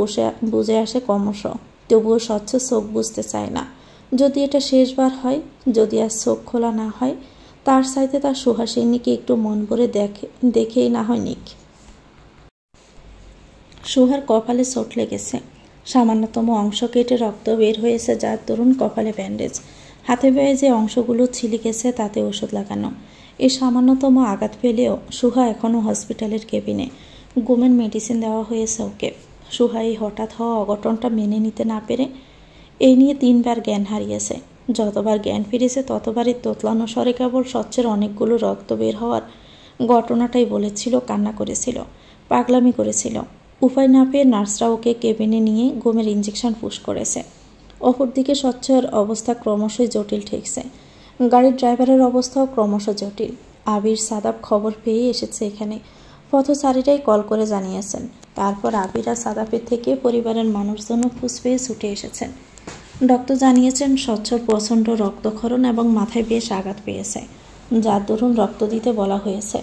[SPEAKER 1] বুঝে আসে ক্রমশ। তবুও স্বচ্ছ চোখ বুঝতে চায় না। যদি এটা শেষবার হয়, যদি আর চোখ খোলা না হয়, তার চাইতে তার সুহাসিনীকে একটু মন ভরে দেখেই না হয় নিক। সুহার কপালে চোট লেগেছে, সামান্যতম অংশ কেটে রক্ত বের হয়েছে, যার দরুন কপালে ব্যান্ডেজ। হাতে পায়ে যে অংশগুলো ছিলে গেছে তাতে ওষুধ লাগানো। এই সামান্যতম আঘাত পেলেও সুহা এখনও হসপিটালের কেবিনে। ঘুমের মেডিসিন দেওয়া হয়েছে ওকে। সুহা এই হঠাৎ হওয়া অঘটনটা মেনে নিতে না পেরে এই নিয়ে 3 বার জ্ঞান হারিয়েছে। যতবার জ্ঞান ফিরেছে ততবারই তোতলানো স্বরে কেবল স্বচ্ছের অনেকগুলো রক্ত বের হওয়ার ঘটনাটাই বলেছিল, কান্না করেছিল, পাগলামি করেছিল। উপায় না পেয়ে নার্সরা ওকে কেবিনে নিয়ে ঘুমের ইঞ্জেকশন পুশ করেছে। অপরদিকে স্বচ্ছর অবস্থা ক্রমশই জটিল ঠেকছে। গাড়ির ড্রাইভারের অবস্থাও ক্রমশ জটিল। আবির সাদাব খবর পেয়ে এসেছে এখানে। পথচারীরাই কল করে জানিয়েছেন। তারপর আবির আর সাদাবের থেকে পরিবারের মানুষজনও খোঁজ পেয়ে ছুটে এসেছেন। ডক্টর জানিয়েছেন স্বচ্ছর প্রচণ্ড রক্তক্ষরণ এবং মাথায় বেশ আঘাত পেয়েছে, যার দরুন রক্ত দিতে বলা হয়েছে।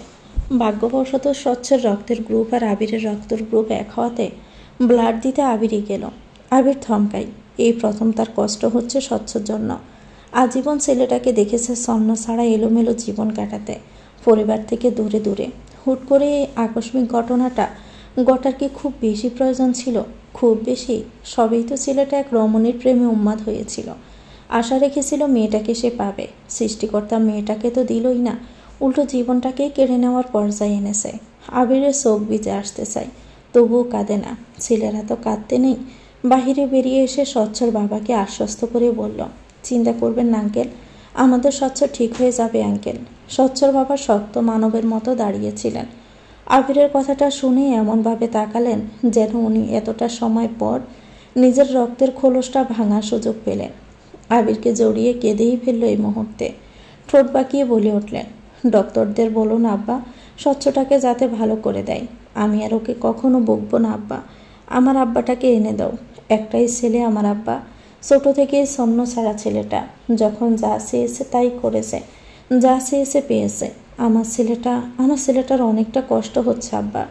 [SPEAKER 1] ভাগ্যবশত স্বচ্ছের রক্তের গ্রুপ আর আবিরের রক্তের গ্রুপ এক হওয়াতে ব্লাড দিতে আবিরই গেল। আবির থমকাই। এই প্রথম তার কষ্ট হচ্ছে স্বচ্ছর জন্য। আজীবন ছেলেটাকে দেখেছে ছন্ন ছাড়া এলোমেলো জীবন কাটাতে, পরিবার থেকে দূরে দূরে। হুট করে এই আকস্মিক ঘটনাটা ঘটার কি খুব বেশি প্রয়োজন ছিল? খুব বেশি? সবেই তো ছেলেটা এক রমণীর প্রেমে উন্মাদ হয়েছিল। আশা রেখেছিল মেয়েটাকে সে পাবে। সৃষ্টিকর্তা মেয়েটাকে তো দিলই না, উল্টো জীবনটাকেই কেড়ে নেওয়ার পর্যায়ে এনেছে। আবিরের চোখ ভিজে আসতে চায়, তবুও কাঁদে না। ছেলেরা তো কাঁদতে নেই। বাহিরে বেরিয়ে এসে স্বচ্ছর বাবাকে আশ্বস্ত করে বলল, চিন্তা করবেন না আঙ্কেল, আমাদের স্বচ্ছ ঠিক হয়ে যাবে আঙ্কেল। স্বচ্ছর বাবা শক্ত মানবের মতো দাঁড়িয়েছিলেন। আবিরের কথাটা শুনে এমনভাবে তাকালেন যেন উনি এতটা সময় পর নিজের রক্তের খোলসটা ভাঙার সুযোগ পেলেন। আবিরকে জড়িয়ে কেঁদেই ফেলল এই মুহূর্তে। ঠোঁট বাঁকিয়ে বলে উঠলেন, ডক্টরদের বলুন আব্বা, স্বচ্ছটাকে যাতে ভালো করে দেয়। আমি আর ওকে কখনো বকবো না আব্বা। আমার আব্বাটাকে এনে দাও। একটাই ছেলে আমার আব্বা। ছোট থেকেই ছন্ন ছাড়া ছেলেটা। যখন যা চেয়েছে তাই করেছে, যা চেয়েছে পেয়েছে। আমার ছেলেটার অনেকটা কষ্ট হচ্ছে আব্বা।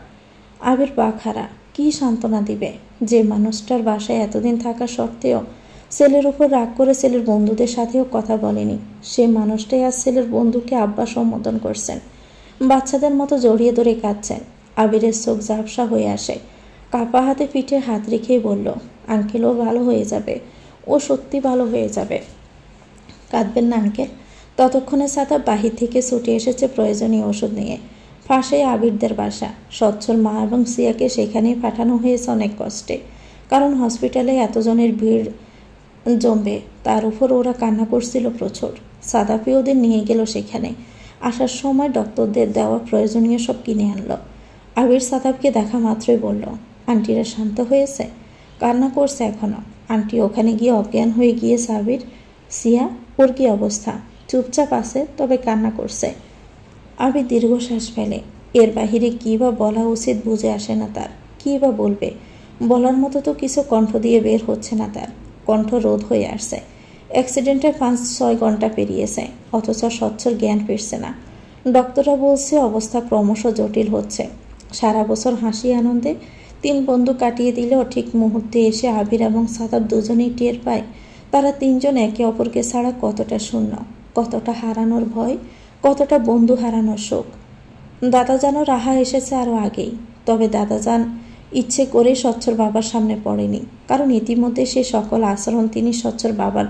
[SPEAKER 1] আবির বাখারা কি সান্ত্বনা দিবে? যে মানুষটার বাসায় এতদিন থাকা সত্ত্বেও ছেলের উপর রাগ করে ছেলের বন্ধুদের সাথেও কথা বলেনি, সে মানুষটাই আজ ছেলের বন্ধুকে আব্বা সম্বোধন করছেন। বাচ্চাদের মতো জড়িয়ে ধরে কাঁদছেন। আবিরের চোখ ঝাপসা হয়ে আসে। কাপা হাতে পিঠে হাত রেখেই বলল, আঙ্কেল ও ভালো হয়ে যাবে, ও সত্যি ভালো হয়ে যাবে। কাঁদবেন না আঙ্কেল। ততক্ষণে সাদা বাহির থেকে ছুটে এসেছে প্রয়োজনীয় ওষুধ নিয়ে। পাশেই আবিরদের বাসা। স্বচ্ছর মা এবং সিয়াকে সেখানেই পাঠানো হয়েছে অনেক কষ্টে, কারণ হসপিটালে এতজনের ভিড় জমবে, তার উপর ওরা কান্না করছিল প্রচুর। সাদাপি ওদের নিয়ে গেল সেখানে। আসার সময় ডক্টরদের দেওয়া প্রয়োজনীয় সব কিনে আনলো। আবির সাদাবকে দেখা মাত্রই বলল, আন্টিরা শান্ত হয়েছে? কান্না করছে এখনো। আন্টি ওখানে গিয়ে অজ্ঞান হয়ে গিয়েছে আবির। সিয়া, ওর কি অবস্থা? চুপচাপ আছে, তবে কান্না করছে। আবির দীর্ঘশ্বাস ফেলে। এর বাহিরে কী বা বলা উচিত বুঝে আসে না তার। কী বা বলবে? বলার মতো তো কিছু কণ্ঠ দিয়ে বের হচ্ছে না তার। কণ্ঠ রোধ হয়ে আসছে। অ্যাক্সিডেন্টের 5-6 ঘন্টা পেরিয়েছে, অথচ স্বচ্ছর জ্ঞান ফিরছে না। ডক্টররা বলছে অবস্থা ক্রমশ জটিল হচ্ছে। সারা বছর হাসি আনন্দে 3 বন্ধু কাটিয়ে দিলেও ঠিক মুহূর্তে এসে আবির এবং সাদাব দুজনেই টের পায় তারা 3 জন একে অপরকে ছাড়া কতটা শূন্য, কতটা হারানোর ভয়, কতটা বন্ধু হারানোর শোক। দাদাজানও রাহা এসেছে আরও আগেই, তবে দাদাজান ইচ্ছে করে স্বচ্ছর বাবার সামনে পড়েনি, কারণ ইতিমধ্যে সে সকল আচরণ তিনি স্বচ্ছর বাবার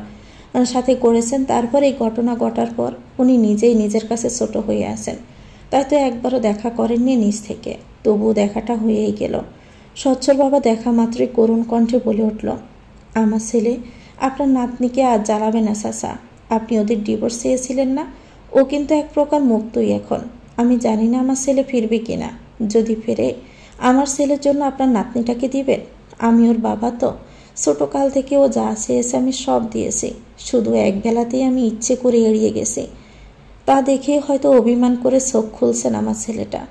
[SPEAKER 1] সাথে করেছেন। তারপর এই ঘটনা ঘটার পর উনি নিজেই নিজের কাছে ছোট হয়ে আছেন। তাই তো একবারও দেখা করেননি নিজ থেকে, তবুও দেখাটা হয়েই গেল। স্বচ্ছর বাবা দেখা মাত্রই করুণ কণ্ঠে বলে উঠল, আমার ছেলে আপনার নাতনিকে আজ জ্বালাবে না চাচা। আপনি ওদের ডিভোর্স চেয়েছিলেন না? ও কিন্তু এক প্রকার মুক্তই এখন। আমি জানি না আমার ছেলে ফিরবে কিনা। যদি ফেরে, আমার ছেলের জন্য আপনার নাতনিটাকে দিবেন? আমি ওর বাবা তো। ছোটকাল থেকে ও যা চেয়েছে আমি সব দিয়েছি, শুধু এক বেলাতেই আমি ইচ্ছে করে এড়িয়ে গেছি। তা দেখে হয়তো অভিমান করে চোখ খুলছেন আমার ছেলেটা।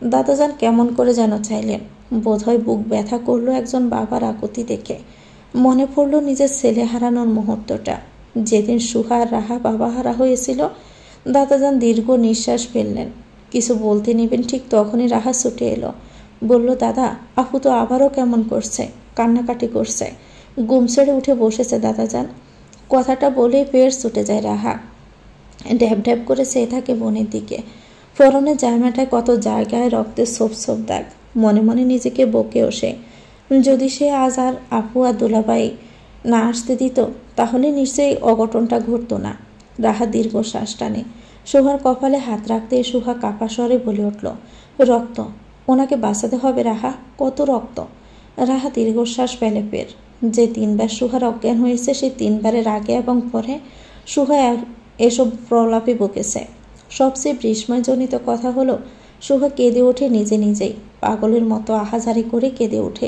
[SPEAKER 1] দাদাজান কেমন করে যেন চাইলেন। বোধহয় বুক ব্যথা করলো একজন বাবার আকুতি দেখে। মনে পড়ল নিজের ছেলে হারানোর মুহূর্তটা, যেদিন সুহা আর রাহা বাবা হারা হয়েছিল। দাদাজান দীর্ঘ নিঃশ্বাস ফেললেন। কিছু বলতে নেবেন ঠিক তখনই রাহা ছুটে এলো। বলল, দাদা, আপু তো আবারও কেমন করছে, কান্নাকাটি করছে। ঘুম ছেড়ে উঠে বসেছে দাদাজান। কথাটা বলেই ফের ছুটে যায় রাহা। ড্যাব ড্যাব করে চেয়ে থাকে বোনের দিকে। পরনের জামাটায় কত জায়গায় রক্তের ছোপ ছোপ দাগ। মনে মনে নিজেকে বকে ওঠে, যদি সে আজ আর আপু আর দুলাভাই না আসতে দিত তাহলে নিশ্চয়ই অঘটনটা ঘটতো না। রাহা দীর্ঘ শ্বাস টানে। সুহার কপালে হাত রাখতে সুহা কাপা স্বরে বলে উঠল, রক্ত, ওনাকে বাঁচাতে হবে রাহা, কত রক্ত। রাহা দীর্ঘশ্বাস ফেলে ফের। যে 3 বার সুহার অজ্ঞান হয়েছে সেই 3 বারের আগে এবং পরে সুহা এসব প্রলাপে বকেছে। সবচেয়ে বিস্ময়জনিত কথা হলো, সুহা কেঁদে ওঠে নিজে নিজেই, পাগলের মতো আহাজারি করে কেঁদে ওঠে।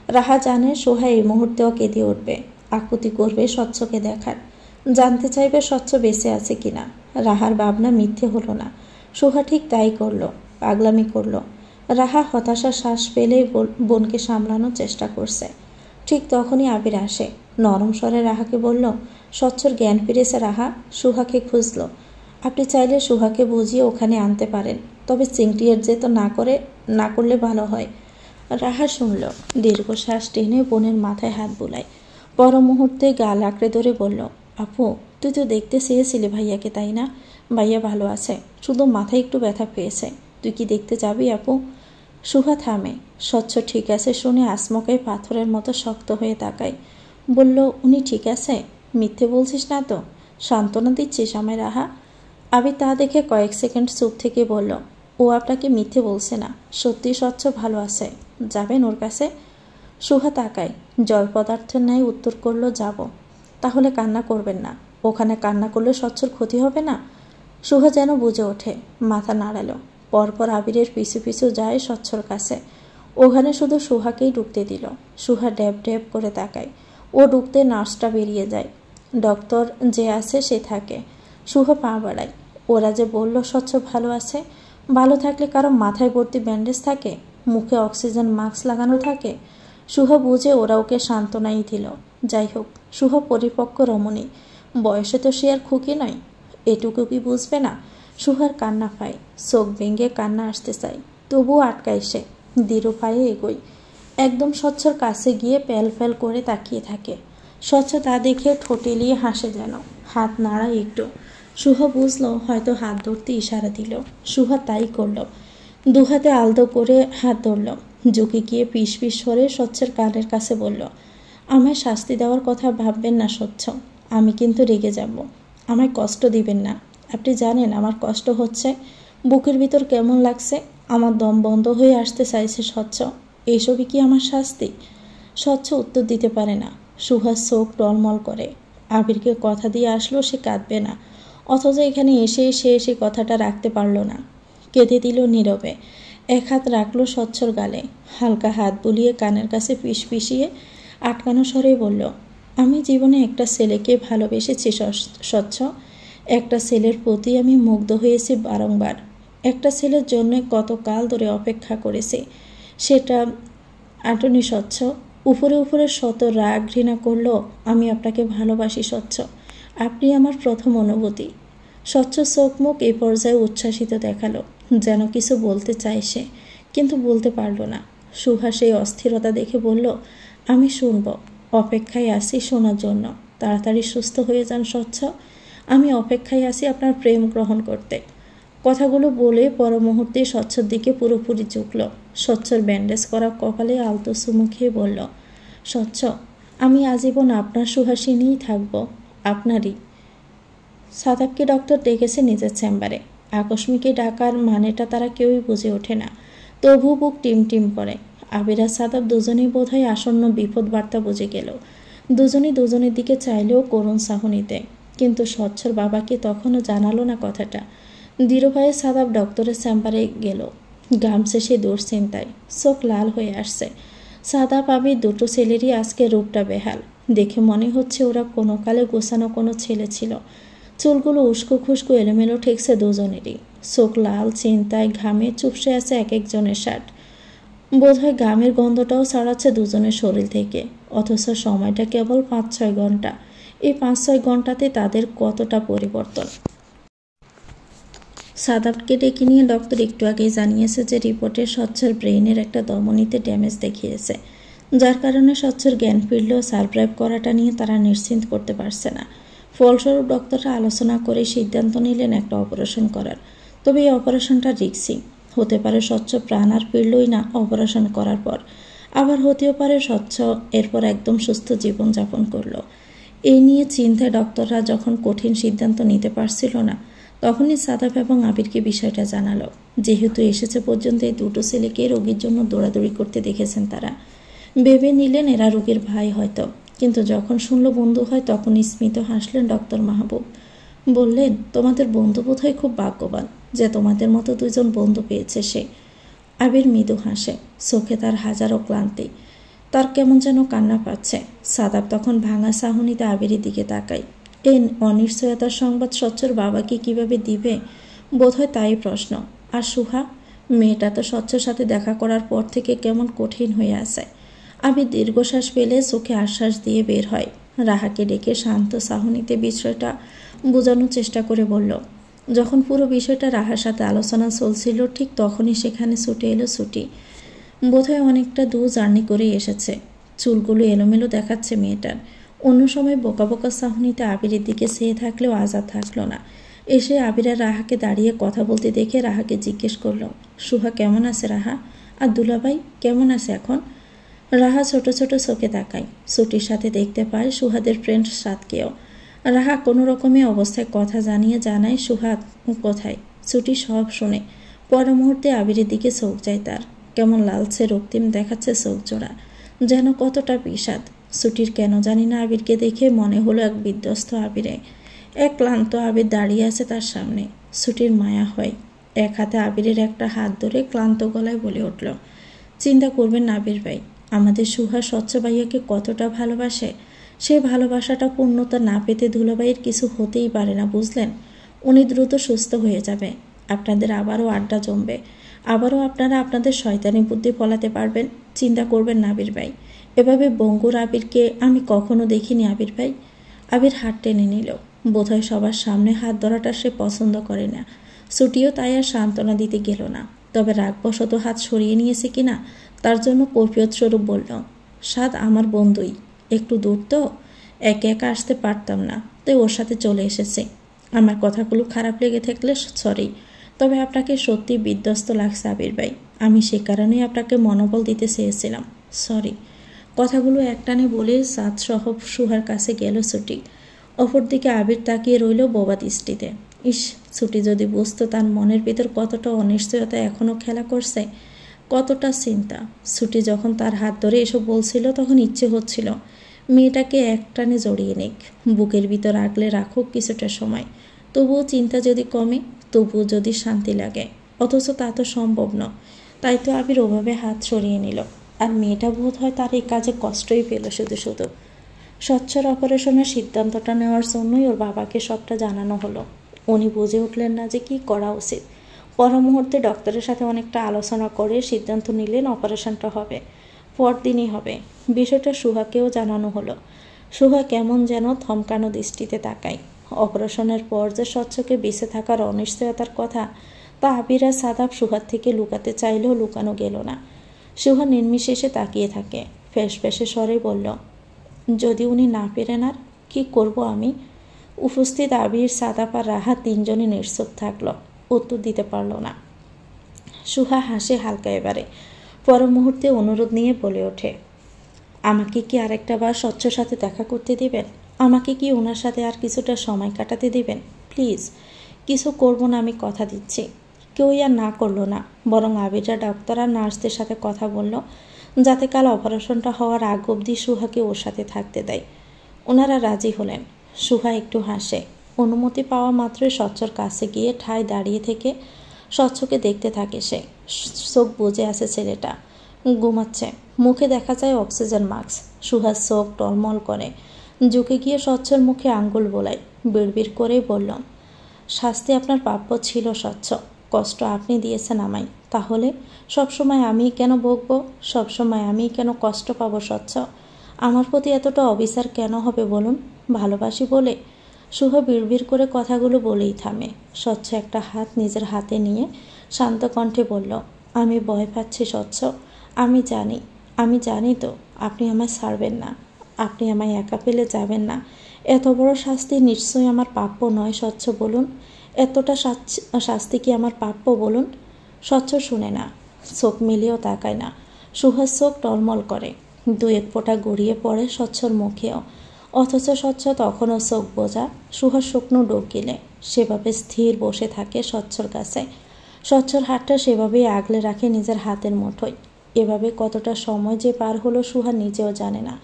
[SPEAKER 1] রাহা জানে সুহা এই মুহূর্তেও কেঁদে উঠবে, আকুতি করবে স্বচ্ছকে দেখার, জানতে চাইবে স্বচ্ছ বেঁচে আছে কিনা। রাহার ভাবনা মিথ্যে হলো না, সুহা ঠিক তাই করলো, পাগলামি করলো। রাহা হতাশার শ্বাস পেলেই বোনকে সামলানোর চেষ্টা করছে। ঠিক তখনই আবির আসে। নরম স্বরে রাহাকে বলল, স্বচ্ছর জ্ঞান ফিরেছে রাহা, সুহাকে খুঁজল। আপনি চাইলে সুহাকে বুঝিয়ে ওখানে আনতে পারেন, তবে চিংটি এর তো না করলে ভালো হয়। রাহা শুনল, দীর্ঘশ্বাস টেনে বোনের মাথায় হাত বুলায়। পর মুহূর্তে গাল আঁকড়ে ধরে বলল, আপু, তুই তো দেখতে চেয়েছিলি ভাইয়াকে, তাই না? ভাইয়া ভালো আছে, শুধু মাথায় একটু ব্যথা পেয়েছে। তুই কি দেখতে যাবি আপু? সুহা থামে। স্বচ্ছ ঠিক আছে শুনে আসমকাই পাথরের মতো শক্ত হয়ে তাকায়। বলল, উনি ঠিক আছে? মিথ্যে বলছিস না তো? সান্ত্বনা দিচ্ছিস আমায় রাহা? আবির তা দেখে কয়েক সেকেন্ড চুপ থেকে বলল, ও আপনাকে মিথ্যে বলছে না, সত্যি স্বচ্ছ ভালো আছে। যাবেন ওর কাছে? সুহা তাকায়, জড় পদার্থের ন্যায় উত্তর করল, যাব। তাহলে কান্না করবেন না, ওখানে কান্না করলে স্বচ্ছর ক্ষতি হবে না? সুহা যেন বুঝে ওঠে, মাথা নাড়ালো। পরপর আবিরের পিছু পিছু যায় স্বচ্ছর কাছে। ওখানে শুধু সুহাকেই ঢুকতে দিল। সুহা ড্যাব ড্যাব করে তাকায়। ও ঢুকতে নার্সটা বেরিয়ে যায়। ডক্টর যে আছে সে থাকে। সুহা পা বাড়ায়। ওরা যে বলল স্বচ্ছ ভালো আছে, ভালো থাকলে কারো মাথায় ভর্তি ব্যান্ডেজ থাকে, মুখে অক্সিজেন মাস্ক লাগানো থাকে। সুহা বুঝে ওরা ওকে সান্ত্বনাই দিল। যাই হোক, সুহা পরিপক্ক রমণী, বয়সে তো সে আর খুকি নয়, এটুকু কি বুঝবে না? সুহার কান্না পায়, চোখ ভেঙে কান্না আসতে চায়, তবুও আটকায় সে। দৃঢ় পায়ে এগোয়। একদম স্বচ্ছর কাছে গিয়ে প্যাল প্যাল করে তাকিয়ে থাকে। স্বচ্ছ তা দেখে ঠোঁটেলিয়ে হাসে যেন, হাত নাড়ায় একটু। সুহা বুঝল হয়তো হাত ধরতে ইশারা দিল। সুহা তাই করল, দুহাতে আলতো করে হাত ধরল। ঝুঁকে গিয়ে পিস পিস সরে স্বচ্ছের কানের কাছে বলল, আমায় শাস্তি দেওয়ার কথা ভাববেন না স্বচ্ছ, আমি কিন্তু রেগে যাব। আমায় কষ্ট দিবেন না, আপনি জানেন আমার কষ্ট হচ্ছে, বুকের ভিতর কেমন লাগছে, আমার দম বন্ধ হয়ে আসতে চাইছে স্বচ্ছ, এইসবই কি আমার শাস্তি? স্বচ্ছ উত্তর দিতে পারে না। সুহার চোখ টলমল করে। আবিরকে কথা দিয়ে আসলো সে কাঁদবে না, অথচ এখানে এসে সে কথাটা রাখতে পারল না। কেঁদে দিল নীরবে। এক হাত রাখলো স্বচ্ছর গালে, হালকা হাত বুলিয়ে কানের কাছে পিস পিসিয়ে আটকানো স্বরে বলল, আমি জীবনে একটা ছেলেকে ভালোবেসেছি স্বচ্ছ, একটা ছেলের প্রতি আমি মুগ্ধ হয়েছি বারংবার, একটা ছেলের জন্য কতকাল ধরে অপেক্ষা করেছি, সেটা আটনি স্বচ্ছ। উপরে উপরে শত রাগ ঘৃণা করলো, আমি আপনাকে ভালোবাসি স্বচ্ছ, আপনি আমার প্রথম অনুভূতি। স্বচ্ছ চোখ মুখ এই পর্যায়ে উচ্ছ্বাসিত দেখালো, যেন কিছু বলতে চায় সে, কিন্তু বলতে পারল না। সুহা সেই অস্থিরতা দেখে বলল, আমি শুনব, অপেক্ষায় আছি শোনার জন্য, তাড়াতাড়ি সুস্থ হয়ে যান স্বচ্ছ, আমি অপেক্ষায় আছি আপনার প্রেম গ্রহণ করতে। কথাগুলো বলে পর মুহূর্তে স্বচ্ছর দিকে পুরোপুরি ঝুঁকল। স্বচ্ছর ব্যান্ডেজ করা কপালে আলতো চুমু খেয়ে বলল, স্বচ্ছ, আমি আজীবন আপনার সুহাসিনীই থাকব, আপনারই। সাদাবকে ডক্টর ডেকেছে নিজের চেম্বারে। আকস্মিকই ডাকার মানেটা তারা কেউই বুঝে ওঠে না, তবু বুক টিম টিম করে। আবির আর সাদাব দুজনেই বোধহয় আসন্ন বিপদ বার্তা বুঝে গেল। দুজনেই দুজনের দিকে চাইলেও করুণ চাহনিতে, কিন্তু স্বচ্ছর বাবাকে তখনও জানালো না কথাটা। দৃঢ় পায়ে সাদাব ডক্টরের চেম্বারে গেল। গামছে সে দুশ্চিন্তায়, চোখ লাল হয়ে আসছে। সাদাব আবির দুটো ছেলেরই আজকে রূপটা বেহাল, দেখে মনে হচ্ছে ওরা কোনো কালে গোছানো কোনো ছেলে ছিল। চুলগুলো উস্কো খুস্কো এলোমেলো ঠেকছে দুজনেরই। চোখ লাল, চিন্তায় ঘামে চুপসে আছে এক একজনের শার্ট। বোধহয় ঘামের গন্ধটাও ছড়াচ্ছে দুজনের শরীর থেকে। অথচ সময়টা কেবল 5-6 ঘন্টা। এই 5-6 ঘন্টাতে তাদের কতটা পরিবর্তন। সাদাবকে ডেকে নিয়ে ডক্টর একটু আগেই জানিয়েছে যে রিপোর্টে স্বচ্ছর ব্রেইনের একটা ধমনীতে ড্যামেজ দেখিয়েছে, যার কারণে স্বচ্ছর জ্ঞান ফিরলেও সারভাইভ করাটা নিয়ে তারা নিশ্চিন্ত করতে পারছে না। ফলস্বরূপ ডক্টররা আলোচনা করে সিদ্ধান্ত নিলেন একটা অপারেশন করার। তবে এই অপারেশনটা রিস্কি হতে পারে। স্বচ্ছ প্রাণ আর ফিরলই না অপারেশন করার পর, আবার হতেও পারে স্বচ্ছ এরপর একদম সুস্থ জীবনযাপন করলো। এই নিয়ে চিন্তায় ডক্টররা যখন কঠিন সিদ্ধান্ত নিতে পারছিল না, তখনই সাদাব এবং আবিরকে বিষয়টা জানালো। যেহেতু এসেছে পর্যন্ত এই দুটো ছেলেকে রোগীর জন্য দৌড়াদৌড়ি করতে দেখেছেন তারা, ভেবে নিলেন এরা রোগীর ভাই হয়তো। কিন্তু যখন শুনলো বন্ধু হয়, তখন স্মিত হাসলেন ডক্টর মাহবুব। বললেন, তোমাদের বন্ধু বোধহয় খুব ভাগ্যবান যে তোমাদের মতো দুজন বন্ধু পেয়েছে সে। আবির মৃদু হাসে, চোখে তার হাজারো ক্লান্তি। তার কেমন যেন কান্না পাচ্ছে। সাদাব তখন ভাঙা চাহনিতে আবিরের দিকে তাকায়। এই অনিশ্চয়তার সংবাদ স্বচ্ছর বাবাকে কিভাবে দিবে, বোধহয় তাই প্রশ্ন। আর সুহা, মেয়েটা তো স্বচ্ছর সাথে দেখা করার পর থেকে কেমন কঠিন হয়ে আছে। আবির দীর্ঘশ্বাস পেলে চোখে আশ্বাস দিয়ে বের হয়। রাহাকে ডেকে শান্ত চাহনিতে বিষয়টা বোঝানোর চেষ্টা করে বলল। যখন পুরো বিষয়টা রাহার সাথে আলোচনা চলছিল, ঠিক তখনই সেখানে ছুটে এলো ছুটি। বোধহয় অনেকটা দূর জার্নি করেই এসেছে। চুলগুলো এলোমেলো দেখাচ্ছে মেয়েটার। অন্য সময় বোকা বোকা চাহনিতে আবিরের দিকে চেয়ে থাকলেও আজাদ থাকলো না। এসে আবির আর রাহাকে দাঁড়িয়ে কথা বলতে দেখে রাহাকে জিজ্ঞেস করলো, সুহা কেমন আছে রাহা? আর দুলাভাই কেমন আছে এখন? রাহা ছোট ছোট চোখে তাকায়। ছুটির সাথে দেখতে পায় সুহাদের ফ্রেন্ড সাদকেও। রাহা কোনো রকমে অবস্থায় কথা জানায় সুহাদ কোথায়। ছুটি সব শুনে পর মুহূর্তে আবিরের দিকে চোখ যায় তার। কেমন লালচে রক্তিম দেখাচ্ছে চোখ জোড়া, যেন কতটা বিষাদ। ছুটির কেন জানি না আবিরকে দেখে মনে হলো এক বিধ্বস্ত আবিরে। এক ক্লান্ত আবির দাঁড়িয়ে আছে তার সামনে। ছুটির মায়া হয়। এক হাতে আবিরের একটা হাত ধরে ক্লান্ত গলায় বলে উঠল, চিন্তা করবেন না আবির ভাই, আমাদের সুহা স্বচ্ছ ভাইয়াকে কতটা ভালোবাসে। সে ভালোবাসাটা পূর্ণতা না পেতে দুলাভাইয়ের কিছু হতেই পারে না, বুঝলেন? উনি দ্রুত সুস্থ হয়ে যাবে। আপনাদের আবারও আড্ডা জমবে। আবারও আপনারা আপনাদের শয়তানি বুদ্ধি ফলাতে পারবেন। চিন্তা করবেন না আবির ভাই। এভাবে বঙ্গুর আবিরকে আমি কখনো দেখিনি আবির ভাই। আবির হাত টেনে নিল। বোধহয় সবার সামনে হাত ধরাটা সে পছন্দ করে না। ছুটিও তাই আর সান্ত্বনা দিতে গেল না। তবে রাগবশত হাত সরিয়ে নিয়েছে কিনা তার জন্য কৈফিয়ত স্বরূপ বলল, সাদ আমার বন্ধুই, একটু দূর তো, একা একা আসতে পারতাম না, তাই ওর সাথে চলে এসেছে। আমার কথাগুলো খারাপ লেগে থাকলে সরি, তবে আপনাকে সত্যি বিধ্বস্ত লাগছে আবির ভাই। আমি সে কারণেই আপনাকে মনোবল দিতে চেয়েছিলাম, সরি। কথাগুলো একটানে বলে সাদ সহ সুহার কাছে গেল ছুটি। অপরদিকে আবির তাকিয়ে রইল বোবা দৃষ্টিতে। ইস, ছুটি যদি বুঝতো তার মনের ভিতর কতটা অনিশ্চয়তা এখনও খেলা করছে, কতটা চিন্তা। ছুটি যখন তার হাত ধরে এসব বলছিল, তখন ইচ্ছে হচ্ছিল মেয়েটাকে একটানে জড়িয়ে নিক, বুকের ভিতর আগলে রাখুক কিছুটা সময়। তবুও চিন্তা যদি কমে, তবুও যদি শান্তি লাগে। অথচ তা তো সম্ভব নয়। তাই তো আবির ওভাবে হাত সরিয়ে নিল। আর মেয়েটা বোধ হয় তার এই কাজে কষ্টই পেল শুধু শুধু। স্বচ্ছর অপারেশনের সিদ্ধান্তটা নেওয়ার জন্যই ওর বাবাকে সবটা জানানো হলো। উনি বুঝে উঠলেন না যে কী করা উচিত। পর মুহূর্তে ডক্টরের সাথে অনেকটা আলোচনা করে সিদ্ধান্ত নিলেন অপারেশনটা হবে, পরদিনই হবে। বিষয়টা সুহাকেও জানানো হলো। সুহা কেমন যেন থমকানো দৃষ্টিতে তাকায়। অপারেশনের পর যে স্বচ্ছকে বেঁচে থাকার অনিশ্চয়তার কথা, তা আবির আর সাদাব সুহার থেকে লুকাতে চাইলেও লুকানো গেল না। সুহা নির্বিশেষে তাকিয়ে থাকে। ফ্যাঁসে স্বরে বলল, যদি উনি না পেরেন আর কি করব আমি? উপস্থিত আবির, সাদাব আর রাহা তিনজনই নিশ্চুপ থাকলো, উত্তর দিতে পারল না। সুহা হাসে হালকা এবারে। পর মুহূর্তে অনুরোধ নিয়ে বলে ওঠে, আমাকে কি আরেকটা বার স্বচ্ছর সাথে দেখা করতে দিবেন? আমাকে কি ওনার সাথে আর কিছুটা সময় কাটাতে দিবেন? প্লিজ, কিছু করব না, আমি কথা দিচ্ছি। কেউই আর না করলো না, বরং আবিরা ডাক্তার আর নার্সদের সাথে কথা বলল, যাতে কাল অপারেশনটা হওয়ার আগ অবধি সুহাকে ওর সাথে থাকতে দেয়। ওনারা রাজি হলেন। সুহা একটু হাসে। অনুমতি পাওয়া মাত্রই স্বচ্ছর কাছে গিয়ে ঠায় দাঁড়িয়ে থেকে স্বচ্ছকে দেখতে থাকে সে। চোখ বুজে আছে ছেলেটা, ঘুমাচ্ছে। মুখে দেখা যায় অক্সিজেন মাস্ক। সুহার চোখ টলমল করে। ঝুঁকে গিয়ে স্বচ্ছর মুখে আঙ্গুল বোলায়, বিড়বিড় করেই বলল, শাস্তি আপনার প্রাপ্য ছিল স্বচ্ছ, কষ্ট আপনি দিয়েছেন আমায়, তাহলে সবসময় আমিই কেন বকবো, সবসময় আমিই কেন কষ্ট পাবো স্বচ্ছ? আমার প্রতি এতটা অবিচার কেন হবে বলুন? ভালোবাসি বলে? সুহা বিড়বিড় করে কথাগুলো বলেই থামে। স্বচ্ছ একটা হাত নিজের হাতে নিয়ে শান্ত কণ্ঠে বলল, আমি ভয় পাচ্ছি স্বচ্ছ, আমি জানি তো আপনি আমায় ছাড়বেন না, আপনি আমায় একা পেলে যাবেন না। এত বড় শাস্তি নিশ্চয়ই আমার প্রাপ্য নয় স্বচ্ছ, বলুন। এতটা শাস্তি কি আমার প্রাপ্য বলুন? স্বচ্ছ শুনে না, চোখ মিলিয়েও তাকায় না। সুহার চোখ টলমল করে, দু এক ফোঁটা গড়িয়ে পড়ে স্বচ্ছর মুখেও, অথচ স্বচ্ছ তখনও চোখ বোঝা, সুহার শুকনো ডোক গিলে সেভাবে স্থির বসে থাকে স্বচ্ছর কাছে। স্বচ্ছর হাতটা সেভাবেই আগলে রাখে নিজের হাতের মুঠোয়। এভাবে কতটা সময় যে পার হলো সুহা নিজেও জানে না।